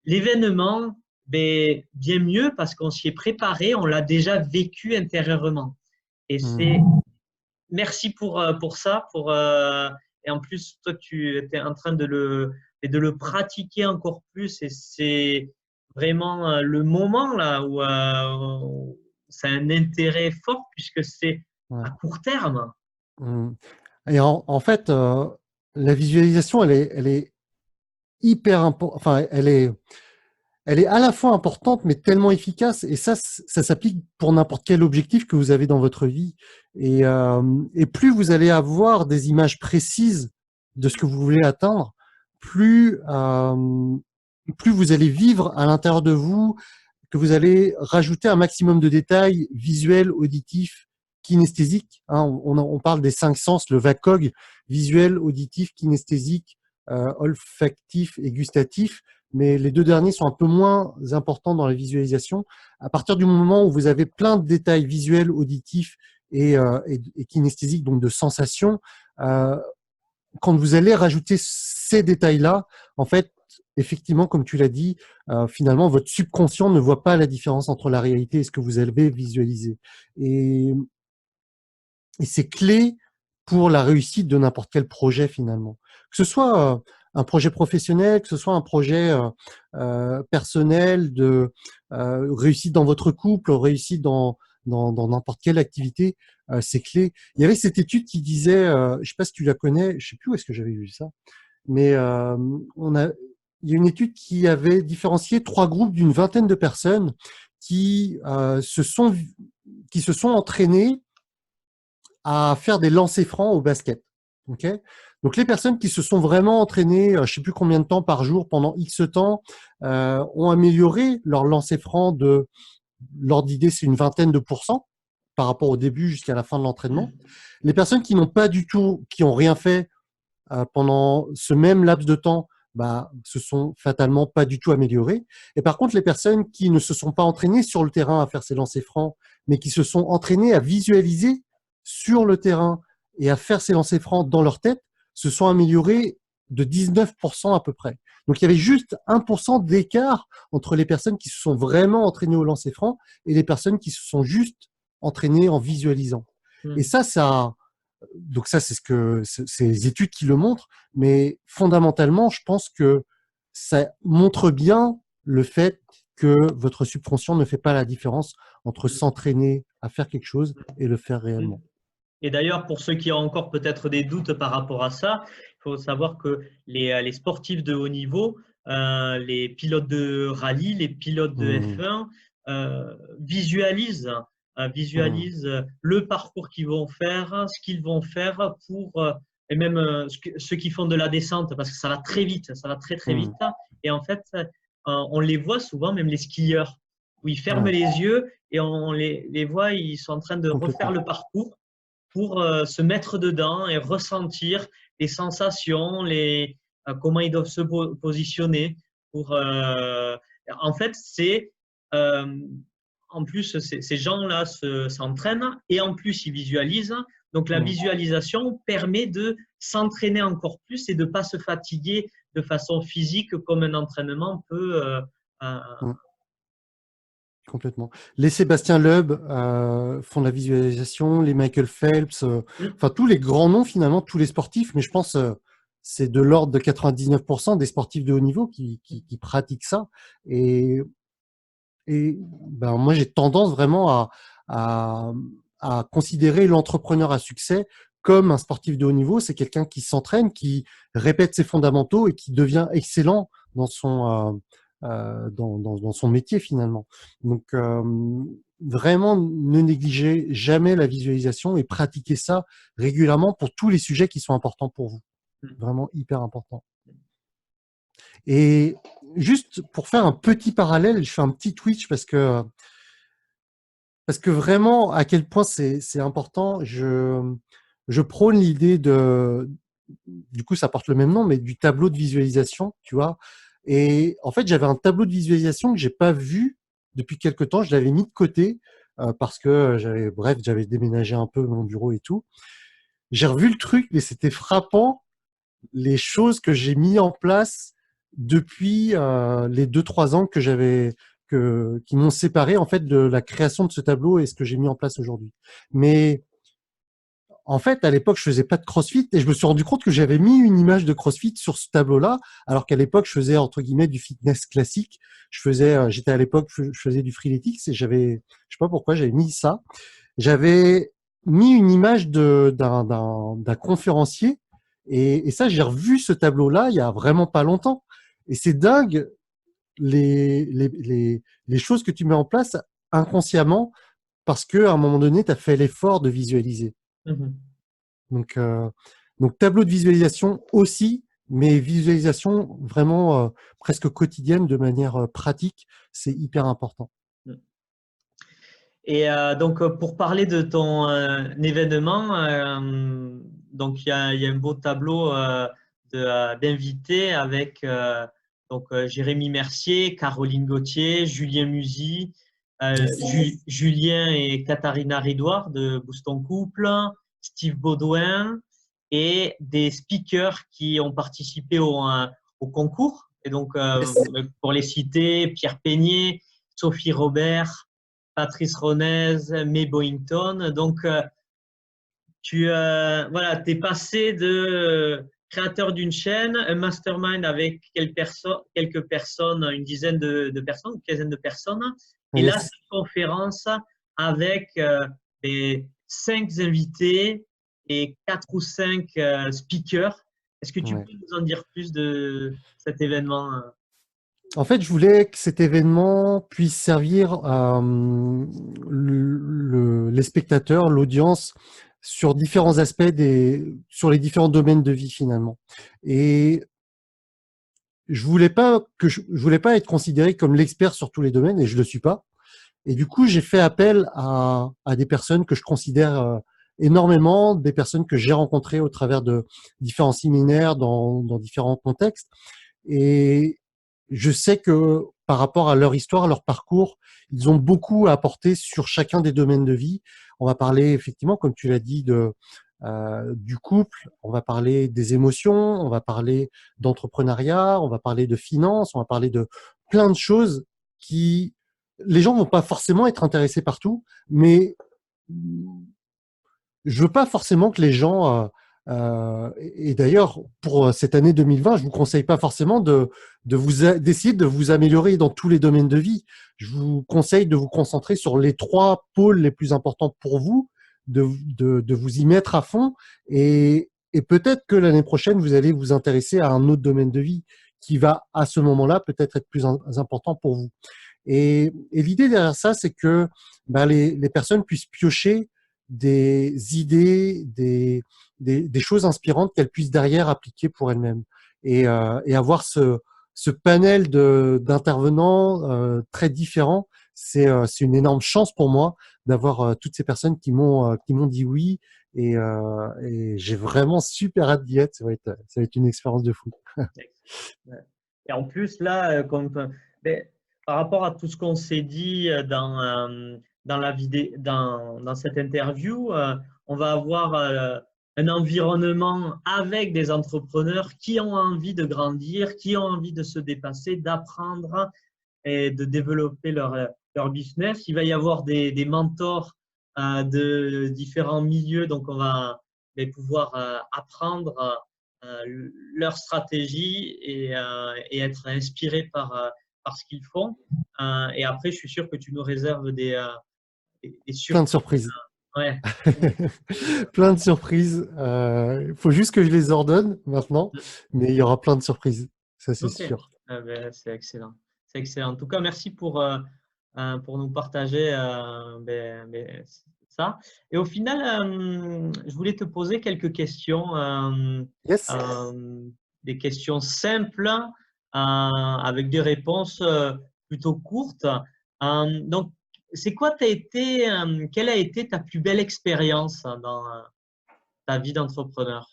l'événement bien mieux parce qu'on s'y est préparé, on l'a déjà vécu intérieurement. Et c'est Mhm. merci pour ça. Et en plus, toi, tu étais en train de le pratiquer encore plus. Et c'est vraiment le moment là où ça a un intérêt fort puisque c'est Ouais. à court terme. Mhm. Et en fait, la visualisation, elle est hyper importante. Enfin, elle est à la fois importante, mais tellement efficace. Et ça s'applique pour n'importe quel objectif que vous avez dans votre vie. Et plus vous allez avoir des images précises de ce que vous voulez atteindre, plus vous allez vivre à l'intérieur de vous, que vous allez rajouter un maximum de détails visuels, auditifs, kinesthésiques. Hein, on parle des 5 sens, le VACOG, visuel, auditif, kinesthésique, olfactif et gustatif. Mais les deux derniers sont un peu moins importants dans la visualisation. À partir du moment où vous avez plein de détails visuels, auditifs et kinesthésiques, donc de sensations, quand vous allez rajouter ces détails-là, en fait, effectivement, comme tu l'as dit, finalement, votre subconscient ne voit pas la différence entre la réalité et ce que vous avez visualisé. Et, et c'est clé pour la réussite de n'importe quel projet, finalement. Que ce soit un projet professionnel, que ce soit un projet personnel, de réussite dans votre couple, réussite dans n'importe quelle activité, c'est clé. Il y avait cette étude qui disait, je sais pas si tu la connais, je sais plus où est-ce que j'avais vu ça, mais il y a une étude qui avait différencié 3 groupes d'une vingtaine de personnes qui qui se sont entraînées à faire des lancers francs au basket. Okay, donc les personnes qui se sont vraiment entraînées, je sais plus combien de temps par jour pendant X temps, ont amélioré leur lancer franc de l'ordre d'idée, c'est une vingtaine de pourcents par rapport au début jusqu'à la fin de l'entraînement. Les personnes qui n'ont pas du tout, qui ont rien fait pendant ce même laps de temps, bah, se sont fatalement pas du tout améliorées. Et par contre, les personnes qui ne se sont pas entraînées sur le terrain à faire ces lancers francs, mais qui se sont entraînées à visualiser sur le terrain et à faire ces lancers francs dans leur tête, se sont améliorées de 19% à peu près. Donc il y avait juste 1% d'écart entre les personnes qui se sont vraiment entraînées au lancer franc et les personnes qui se sont juste entraînées en visualisant. Et Hmm. ça, donc ça, c'est c'est les études qui le montrent, mais fondamentalement, je pense que ça montre bien le fait que votre subconscient ne fait pas la différence entre s'entraîner à faire quelque chose et le faire Hmm. réellement. Et d'ailleurs, pour ceux qui ont encore peut-être des doutes par rapport à ça, il faut savoir que les sportifs de haut niveau, les pilotes de rallye, les pilotes de Mmh, F1, visualisent, mmh, visualisent le parcours qu'ils vont faire, ce qu'ils vont faire et même ceux qui font de la descente, parce que ça va très vite, ça va très très vite. mmh. Et en fait, on les voit souvent, même les skieurs, où ils ferment Ouais, les yeux et on les voit, ils sont en train de refaire complètement. le parcours pour se mettre dedans et ressentir les sensations, comment ils doivent se positionner. Pour, en fait, euh, en plus, ces gens-là s'entraînent et en plus, ils visualisent. Donc, la Mmh, visualisation permet de s'entraîner encore plus et de ne pas se fatiguer de façon physique comme un entraînement peut. Euh, mmh, complètement. Les Sébastien Loeb font de la visualisation, les Michael Phelps, enfin tous les grands noms finalement, tous les sportifs, mais je pense c'est de l'ordre de 99% des sportifs de haut niveau qui pratiquent ça. Et Et ben, moi, j'ai tendance vraiment à, à considérer l'entrepreneur à succès comme un sportif de haut niveau. C'est quelqu'un qui s'entraîne, qui répète ses fondamentaux et qui devient excellent dans dans son métier finalement. Donc, vraiment, ne négligez jamais la visualisation et pratiquez ça régulièrement pour tous les sujets qui sont importants pour vous. Vraiment hyper important. Et juste pour faire un petit parallèle, je fais un petit Twitch parce que vraiment, à quel point c'est important, je prône l'idée du coup, ça porte le même nom, mais du tableau de visualisation, tu vois. Et en fait, j'avais un tableau de visualisation que j'ai pas vu depuis quelque temps. Je l'avais mis de côté parce que bref, j'avais déménagé un peu mon bureau et tout. j'ai revu le truc, mais c'était frappant les choses que j'ai mis en place depuis les 2-3 ans qui m'ont séparé en fait de la création de ce tableau et ce que j'ai mis en place aujourd'hui. Mais en fait, à l'époque, je faisais pas de CrossFit et je me suis rendu compte que j'avais mis une image de CrossFit sur ce tableau-là, alors qu'à l'époque, je faisais entre guillemets du fitness classique. J'étais à l'époque, je faisais du freeletics et je sais pas pourquoi, j'avais mis ça. J'avais mis une image d'un conférencier et ça, j'ai revu ce tableau-là il y a vraiment pas longtemps. Et c'est dingue les choses que tu mets en place inconsciemment parce que à un moment donné, tu as fait l'effort de visualiser. Mhm. Donc, euh, donc tableau de visualisation aussi, mais visualisation vraiment presque quotidienne de manière pratique, c'est hyper important. Et donc, pour parler de ton événement, donc il y a un beau tableau d'invités avec Jérémy Mercier, Caroline Gauthier, Julien Musy, Julien et Katharina Ridoir de Booston Couple, Steve Baudouin et des speakers qui ont participé au concours. Et donc, Yes. pour les citer, Pierre Peignet, Sophie Robert, Patrice Ronez, May Boyington. Donc, voilà, tu es passé de créateur d'une chaîne, un mastermind avec quelques personnes, une dizaine de personnes, une quinzaine de personnes, et là, Yes. cette conférence avec les 5 invités et 4 ou 5 speakers. Est-ce que tu Ouais. peux nous en dire plus de cet événement? En fait, je voulais que cet événement puisse servir les spectateurs, l'audience, sur différents aspects sur les différents domaines de vie finalement. Et je voulais pas être considéré comme l'expert sur tous les domaines, et je le suis pas. Et du coup, j'ai fait appel à des personnes que je considère énormément, des personnes que j'ai rencontrées au travers de différents séminaires dans différents contextes. Et je sais que par rapport à leur histoire, leur parcours, ils ont beaucoup à apporter sur chacun des domaines de vie. On va parler effectivement, comme tu l'as dit, du couple, on va parler des émotions, on va parler d'entrepreneuriat, on va parler de finances, on va parler de plein de choses qui, les gens vont pas forcément être intéressés partout, mais je veux pas forcément que les gens et d'ailleurs pour cette année 2020, je vous conseille pas forcément d'essayer de vous améliorer dans tous les domaines de vie. Je vous conseille de vous concentrer sur les 3 pôles les plus importants pour vous, de vous y mettre à fond et peut-être que l'année prochaine vous allez vous intéresser à un autre domaine de vie qui va à ce moment-là peut-être être plus important pour vous. Et l'idée derrière ça, c'est que les personnes puissent piocher des idées, des choses inspirantes qu'elles puissent derrière appliquer pour elles-mêmes. Et avoir ce panel d'intervenants très différents, c'est une énorme chance pour moi d'avoir toutes ces personnes qui m'ont dit oui. Et j'ai vraiment super hâte d'y être. Ça va être une expérience de fou. Et en plus, là, ben, par rapport à tout ce qu'on s'est dit dans la vidéo, dans cette interview, on va avoir un environnement avec des entrepreneurs qui ont envie de grandir, qui ont envie de se dépasser, d'apprendre et de développer leur business. Il va y avoir des mentors de différents milieux, donc on va pouvoir apprendre leur stratégie et être inspiré par ce qu'ils font. Et après, je suis sûr que tu nous réserves des Plein de surprises. surprises. Ouais. Plein de surprises. Il faut juste que je les ordonne maintenant, mais il y aura plein de surprises. Ça, c'est Ok. sûr. Ben, c'est excellent. C'est excellent. En tout cas, merci pour nous partager ça. Et au final, je voulais te poser quelques questions, Yes. des questions simples, avec des réponses plutôt courtes. Donc, c'est quoi quelle a été ta plus belle expérience dans ta vie d'entrepreneur?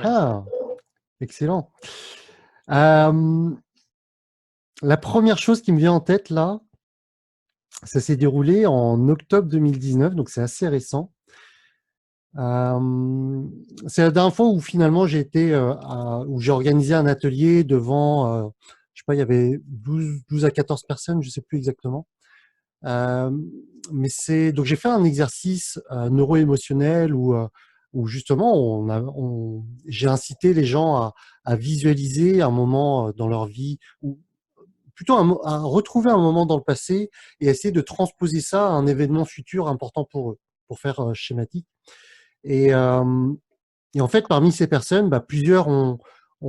Ah, excellent. Euh, la première chose qui me vient en tête là, ça s'est déroulé en octobre 2019, donc c'est assez récent. C'est la dernière fois où finalement j'ai été où j'ai organisé un atelier devant, je sais pas, il y avait 12 à 14 personnes, je sais plus exactement. Euh, mais c'est donc j'ai fait un exercice neuro-émotionnel où justement j'ai incité les gens à visualiser un moment dans leur vie ou plutôt à retrouver un moment dans le passé et essayer de transposer ça à un événement futur important pour eux, pour faire schématique. Et, euh, et en fait, parmi ces personnes, bah, plusieurs ont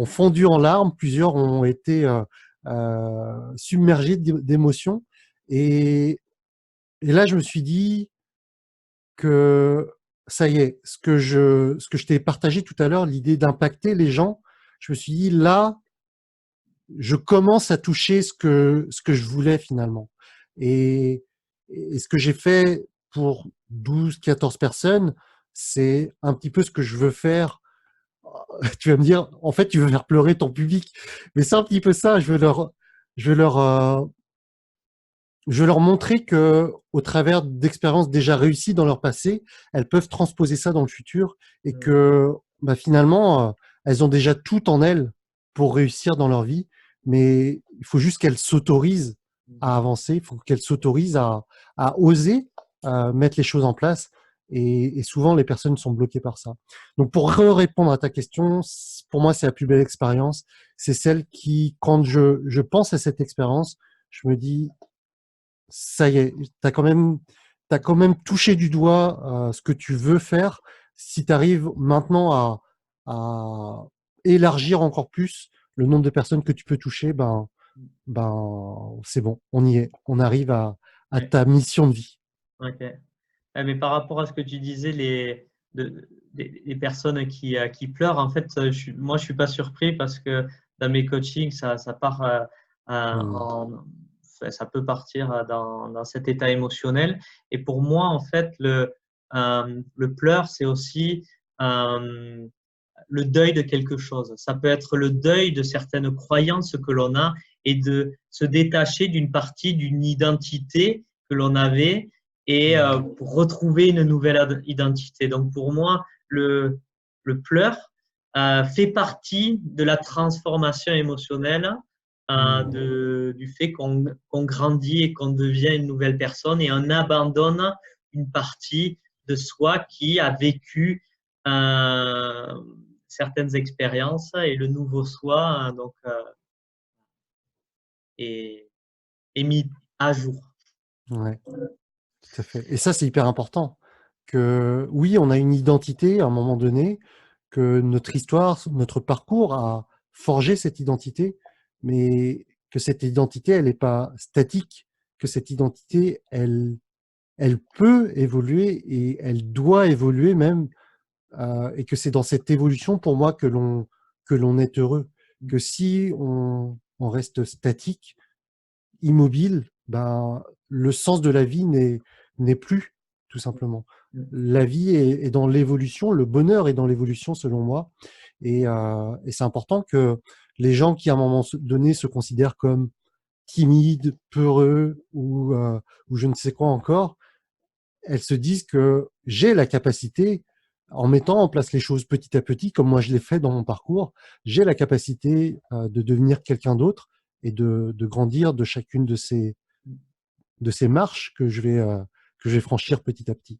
fondu en larmes, plusieurs ont été submergés d'émotions. Et, et là, je me suis dit que ça y est, ce que je t'ai partagé tout à l'heure, l'idée d'impacter les gens, je me suis dit là, je commence à toucher ce que je voulais finalement. Et, et ce que j'ai fait pour 12, 14 personnes, c'est un petit peu ce que je veux faire. Tu vas me dire, en fait, tu veux faire pleurer ton public. Mais c'est un petit peu ça. Je veux leur, je veux leur montrer que, au travers d'expériences déjà réussies dans leur passé, elles peuvent transposer ça dans le futur et que, bah, finalement, elles ont déjà tout en elles pour réussir dans leur vie. Mais il faut juste qu'elles s'autorisent à avancer. Il faut qu'elles s'autorisent à oser mettre les choses en place. Et souvent, les personnes sont bloquées par ça. Donc, pour répondre à ta question, pour moi, c'est la plus belle expérience. C'est celle qui, quand je pense à cette expérience, je me dis, ça y est, t'as quand même touché du doigt ce que tu veux faire. Si tu arrives maintenant à élargir encore plus le nombre de personnes que tu peux toucher, ben c'est bon, on y est, on arrive à Ouais, ta mission de vie. ok. Mais par rapport à ce que tu disais, les personnes qui pleurent, en fait, moi, je suis pas surpris parce que dans mes coachings, ça part Hmm. ça peut partir dans cet état émotionnel. Et pour moi, en fait, le pleur, c'est aussi euh, le deuil de quelque chose. Ça peut être le deuil de certaines croyances que l'on a et de se détacher d'une partie d'une identité que l'on avait et Hmm. pour retrouver une nouvelle identité. Donc pour moi, le pleur fait partie de la transformation émotionnelle Hmm. du fait qu'on grandit et qu'on devient une nouvelle personne et on abandonne une partie de soi qui a vécu euh, certaines expériences et le nouveau soi est, est mis à jour. Ouais, tout à fait. Et ça, c'est hyper important. Que oui, on a une identité à un moment donné, que notre histoire, notre parcours a forgé cette identité, mais que cette identité, elle n'est pas statique, que cette identité, elle peut évoluer et elle doit évoluer même, et que c'est dans cette évolution pour moi que l'on est heureux. Que si on reste statique, immobile, ben, le sens de la vie n'est plus, tout simplement. La vie est dans l'évolution, le bonheur est dans l'évolution selon moi. Et c'est important que les gens qui à un moment donné se considèrent comme timides, peureux ou je ne sais quoi encore, elles se disent que j'ai la capacité, en mettant en place les choses petit à petit, comme moi je l'ai fait dans mon parcours, j'ai la capacité de devenir quelqu'un d'autre et de grandir de chacune de ces marches que je vais franchir petit à petit.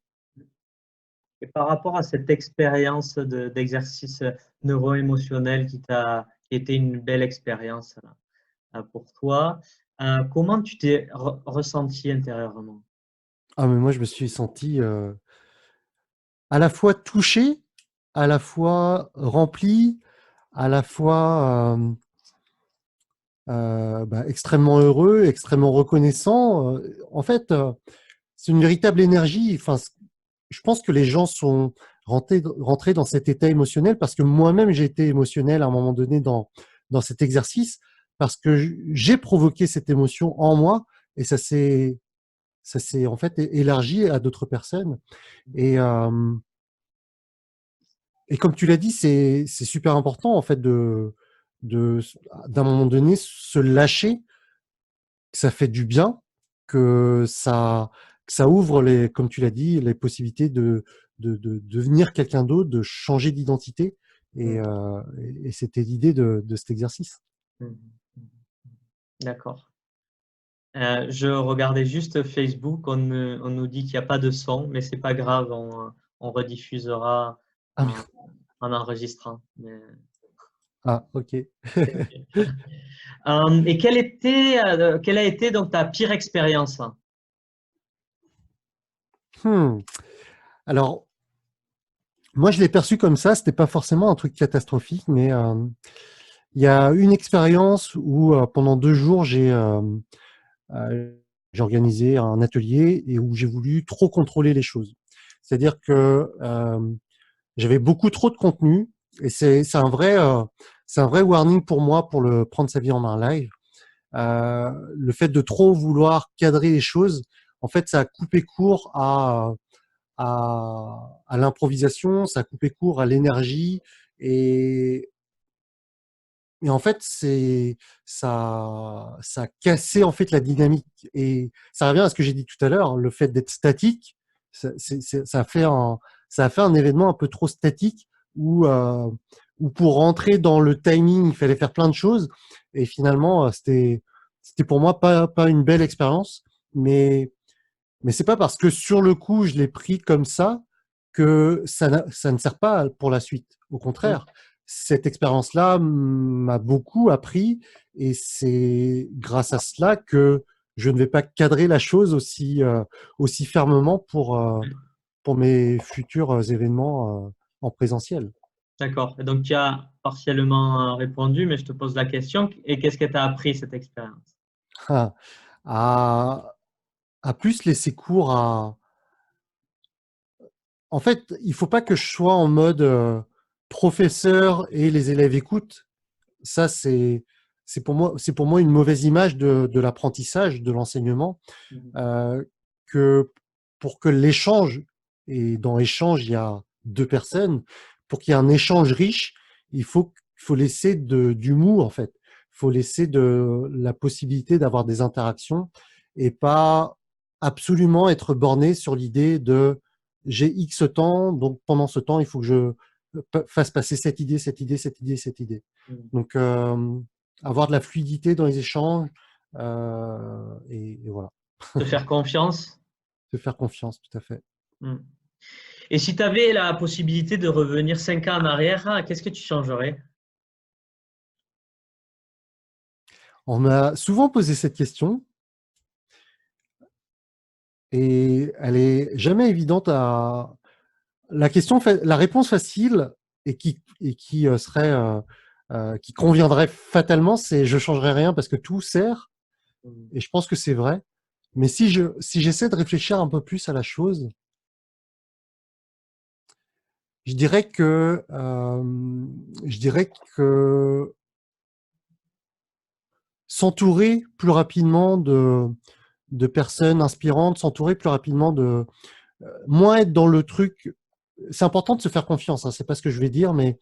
Et par rapport à cette expérience d'exercice neuro-émotionnel qui était une belle expérience pour toi, comment tu t'es ressenti intérieurement? Ah, mais moi, je me suis senti à la fois touché, à la fois rempli, à la fois bah, extrêmement heureux, extrêmement reconnaissant. En fait, c'est une véritable énergie. Enfin, je pense que les gens sont rentrés dans cet état émotionnel parce que moi-même, j'ai été émotionnel à un moment donné dans cet exercice parce que j'ai provoqué cette émotion en moi et ça s'est en fait élargi à d'autres personnes. Et, euh, et comme tu l'as dit, c'est super important en fait de d'un moment donné se lâcher, que ça fait du bien, que ça ouvre les, comme tu l'as dit, les possibilités de devenir quelqu'un d'autre, de changer d'identité. Et, Mhm. euh, et c'était l'idée de cet exercice. Mhm. D'accord. Je regardais juste Facebook, on nous dit qu'il n'y a pas de son, mais c'est pas grave, on rediffusera Ah, en, en enregistrant. ah, ok. Et quelle a été donc ta pire expérience? Hmm. Alors, moi, je l'ai perçu comme ça. C'était pas forcément un truc catastrophique, mais il y a une expérience où pendant 2 jours, euh, j'ai organisé un atelier et où j'ai voulu trop contrôler les choses. C'est-à-dire que j'avais beaucoup trop de contenu et c'est un vrai warning pour moi pour le prendre sa vie en main live. Le fait de trop vouloir cadrer les choses, en fait, ça a coupé court à l'improvisation, ça a coupé court à l'énergie et, et en fait, ça a cassé en fait la dynamique. Et ça revient à ce que j'ai dit tout à l'heure, le fait d'être statique, ça a fait un événement un peu trop statique où pour rentrer dans le timing, il fallait faire plein de choses. Et finalement, c'était pour moi pas une belle expérience. Mais, mais c'est pas parce que sur le coup, je l'ai pris comme ça que ça ne sert pas pour la suite. Au contraire, cette expérience-là m'a beaucoup appris et c'est grâce à cela que je ne vais pas cadrer la chose aussi fermement pour mes futurs événements en présentiel. D'accord. Et donc, tu as partiellement répondu, mais je te pose la question. Et qu'est-ce que tu as appris cette expérience? Ah, à, à plus laisser cours à... En fait, il faut pas que je sois en mode professeur et les élèves écoutent. Ça, c'est pour moi une mauvaise image de l'apprentissage, de l'enseignement, Mhm. que pour que l'échange, et dans échange, il y a deux personnes, pour qu'il y ait un échange riche, il faut laisser du mou, en fait. Il faut laisser la possibilité d'avoir des interactions et pas absolument être borné sur l'idée de j'ai X temps, donc pendant ce temps, il faut que je fasse passer cette idée, cette idée, cette idée, cette idée. Mhm. Donc, avoir de la fluidité dans les échanges, et voilà. Te faire confiance? Se faire confiance, tout à fait. Mhm. Et si tu avais la possibilité de revenir 5 ans en arrière, qu'est-ce que tu changerais? On m'a souvent posé cette question et elle est jamais évidente à. La réponse facile et qui conviendrait fatalement, c'est je changerai rien parce que tout sert. Mhm. Et je pense que c'est vrai. Mais si j'essaie de réfléchir un peu plus à la chose, je dirais que, euh, je dirais que s'entourer plus rapidement de personnes inspirantes, s'entourer plus rapidement moins être dans le truc. C'est important de se faire confiance, hein, c'est pas ce que je vais dire, mais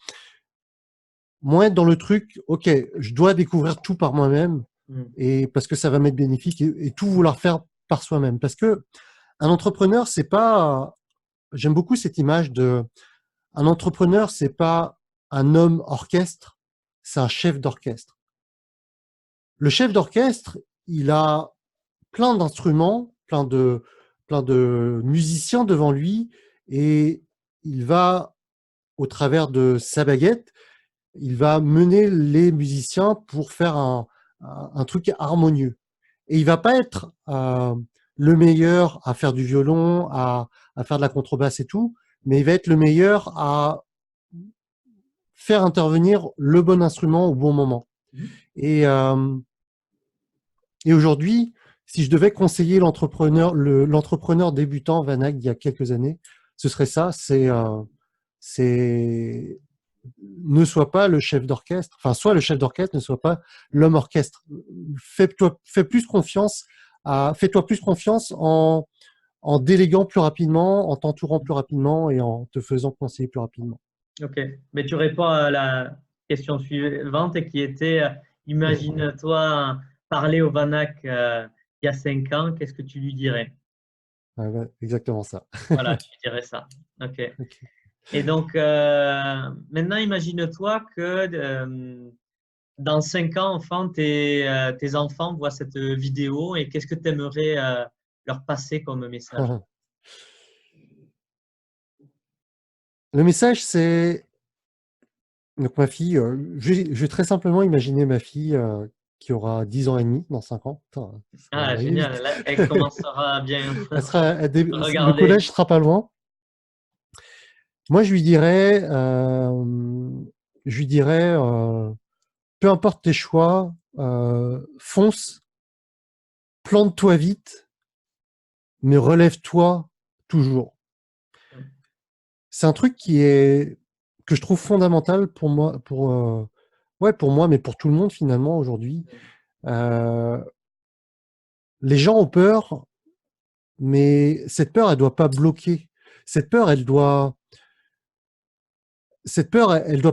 moins être dans le truc. Ok, je dois découvrir tout par moi-même Mhm. et parce que ça va m'être bénéfique et tout vouloir faire par soi-même. Parce que un entrepreneur, c'est pas. J'aime beaucoup cette image de. Un entrepreneur, c'est pas un homme orchestre, c'est un chef d'orchestre. Le chef d'orchestre, il a plein d'instruments, plein de musiciens devant lui et il va, au travers de sa baguette, il va mener les musiciens pour faire un truc harmonieux. Et il va pas être le meilleur à faire du violon, à faire de la contrebasse et tout, mais il va être le meilleur à faire intervenir le bon instrument au bon moment. Et, euh, et aujourd'hui, si je devais conseiller l'entrepreneur débutant Vanag il y a quelques années, ce serait ça, c'est ne sois pas le chef d'orchestre, enfin, soit le chef d'orchestre, ne sois pas l'homme orchestre. Fais-toi plus confiance en déléguant plus rapidement, en t'entourant plus rapidement et en te faisant conseiller plus rapidement. Ok, mais tu réponds à la question suivante qui était, imagine-toi parler au Vanak il y a 5 ans, qu'est-ce que tu lui dirais? Ouais, ouais, exactement ça. Voilà, tu dirais ça. OK. Ok. Et donc, maintenant, imagine-toi que dans 5 ans, enfin, tes enfants voient cette vidéo et qu'est-ce que tu aimerais leur passer comme message? Le message, c'est donc ma fille, je vais très simplement imaginer ma fille qui aura 10 ans et demi dans 5 ans. Putain, ça va Ah, arriver génial. vite. Là, elle commencera bien Le regarder. collège sera pas loin. Moi, je lui dirais, peu importe tes choix, fonce, plante-toi vite, mais relève-toi toujours. C'est un truc que je trouve fondamental pour moi, ouais, pour moi, mais pour tout le monde finalement aujourd'hui. Euh, les gens ont peur, mais cette peur, elle doit pas bloquer. Cette peur, elle doit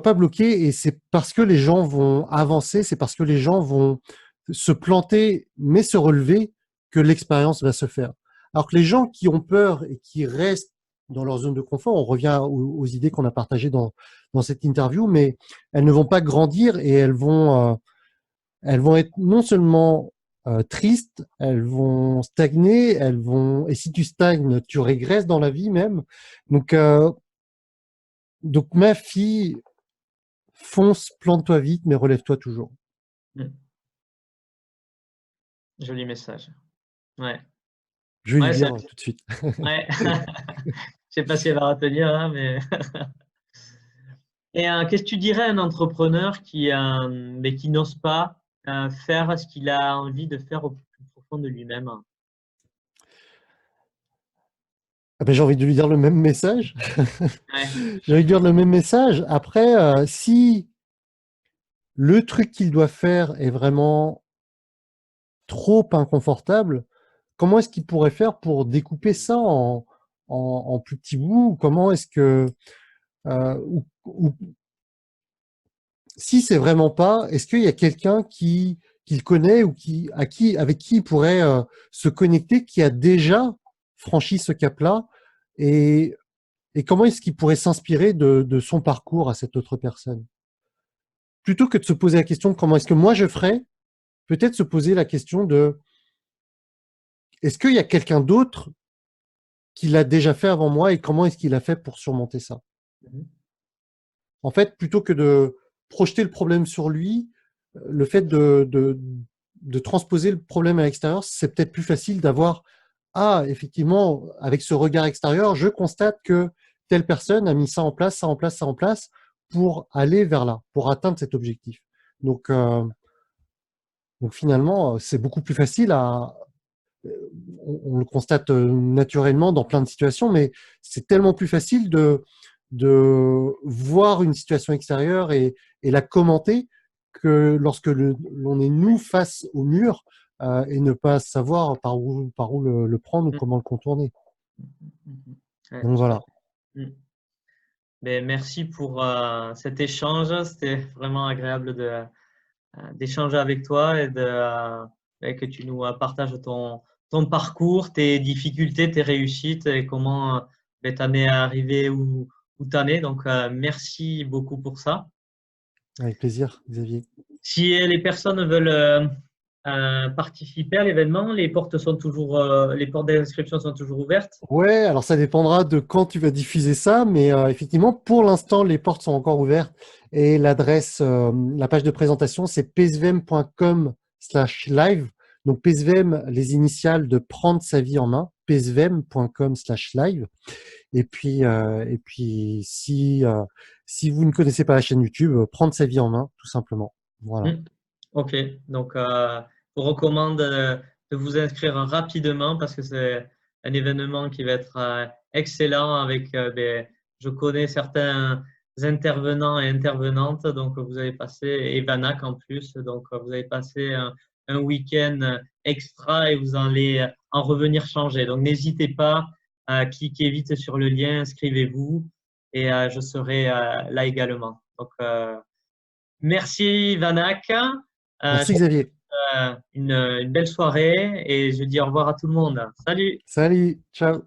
pas bloquer, et c'est parce que les gens vont avancer, c'est parce que les gens vont se planter, mais se relever, que l'expérience va se faire. Alors que les gens qui ont peur et qui restent dans leur zone de confort, on revient aux idées qu'on a partagées dans cette interview, mais elles ne vont pas grandir, et elles vont être non seulement tristes, elles vont stagner, et si tu stagnes, tu régresses dans la vie même. Donc, ma fille, fonce, plante-toi vite, mais relève-toi toujours. Mm. Joli message. Ouais. Je vais lui Ouais, dire tout de suite. ouais. Je sais pas si elle va retenir, hein, mais. Et qu'est-ce que tu dirais à un entrepreneur mais qui n'ose pas faire ce qu'il a envie de faire au plus profond de lui-même? Ah ben, j'ai envie de lui dire le même message. Ouais. J'ai envie de dire le même message. Après, si le truc qu'il doit faire est vraiment trop inconfortable, comment est-ce qu'il pourrait faire pour découper ça en plus petits bouts? Comment est-ce que, ou si c'est vraiment pas, est-ce qu'il y a quelqu'un qu'il connaît, ou avec qui il pourrait se connecter, qui a déjà franchi ce cap-là, et, et comment est-ce qu'il pourrait s'inspirer de son parcours à cette autre personne? Plutôt que de se poser la question de comment est-ce que moi je ferais, peut-être se poser la question de est-ce qu'il y a quelqu'un d'autre qui l'a déjà fait avant moi, et comment est-ce qu'il a fait pour surmonter ça? Mhm. En fait, plutôt que de projeter le problème sur lui, le fait de transposer le problème à l'extérieur, c'est peut-être plus facile d'avoir, ah, effectivement, avec ce regard extérieur, je constate que telle personne a mis ça en place, ça en place, ça en place, pour aller vers là, pour atteindre cet objectif. Donc, finalement, c'est beaucoup plus facile on le constate naturellement dans plein de situations, mais c'est tellement plus facile de voir une situation extérieure et la commenter, que lorsque l'on est nous face au mur, et ne pas savoir par où le prendre, ou comment le contourner. Mhm. Ouais, Donc tout à voilà. fait. Mm. Ben, merci pour cet échange. C'était vraiment agréable d'échanger avec toi et que tu nous partages ton parcours, tes difficultés, tes réussites et comment tu en es arrivé où tu en es. Donc, merci beaucoup pour ça. Avec plaisir, Xavier. Si les personnes veulent participer à l'événement, les portes d'inscription sont toujours ouvertes. Ouais, alors ça dépendra de quand tu vas diffuser ça, mais effectivement, pour l'instant, les portes sont encore ouvertes, et la page de présentation, c'est psvm.com/live. Donc psvm, les initiales de prendre sa vie en main, psvm.com/live. Et puis, si vous ne connaissez pas la chaîne YouTube, prendre sa vie en main, tout simplement. Voilà. Ok, donc je vous recommande de vous inscrire rapidement parce que c'est un événement qui va être excellent avec je connais certains intervenants et intervenantes, donc vous avez passé, et Vanak en plus, donc vous avez passé un week-end extra et vous allez en revenir changer. Donc n'hésitez pas à cliquer vite sur le lien, inscrivez-vous et je serai là également. Donc merci Vanak. Merci Xavier. une belle soirée et je dis au revoir à tout le monde. Salut! Salut, ciao.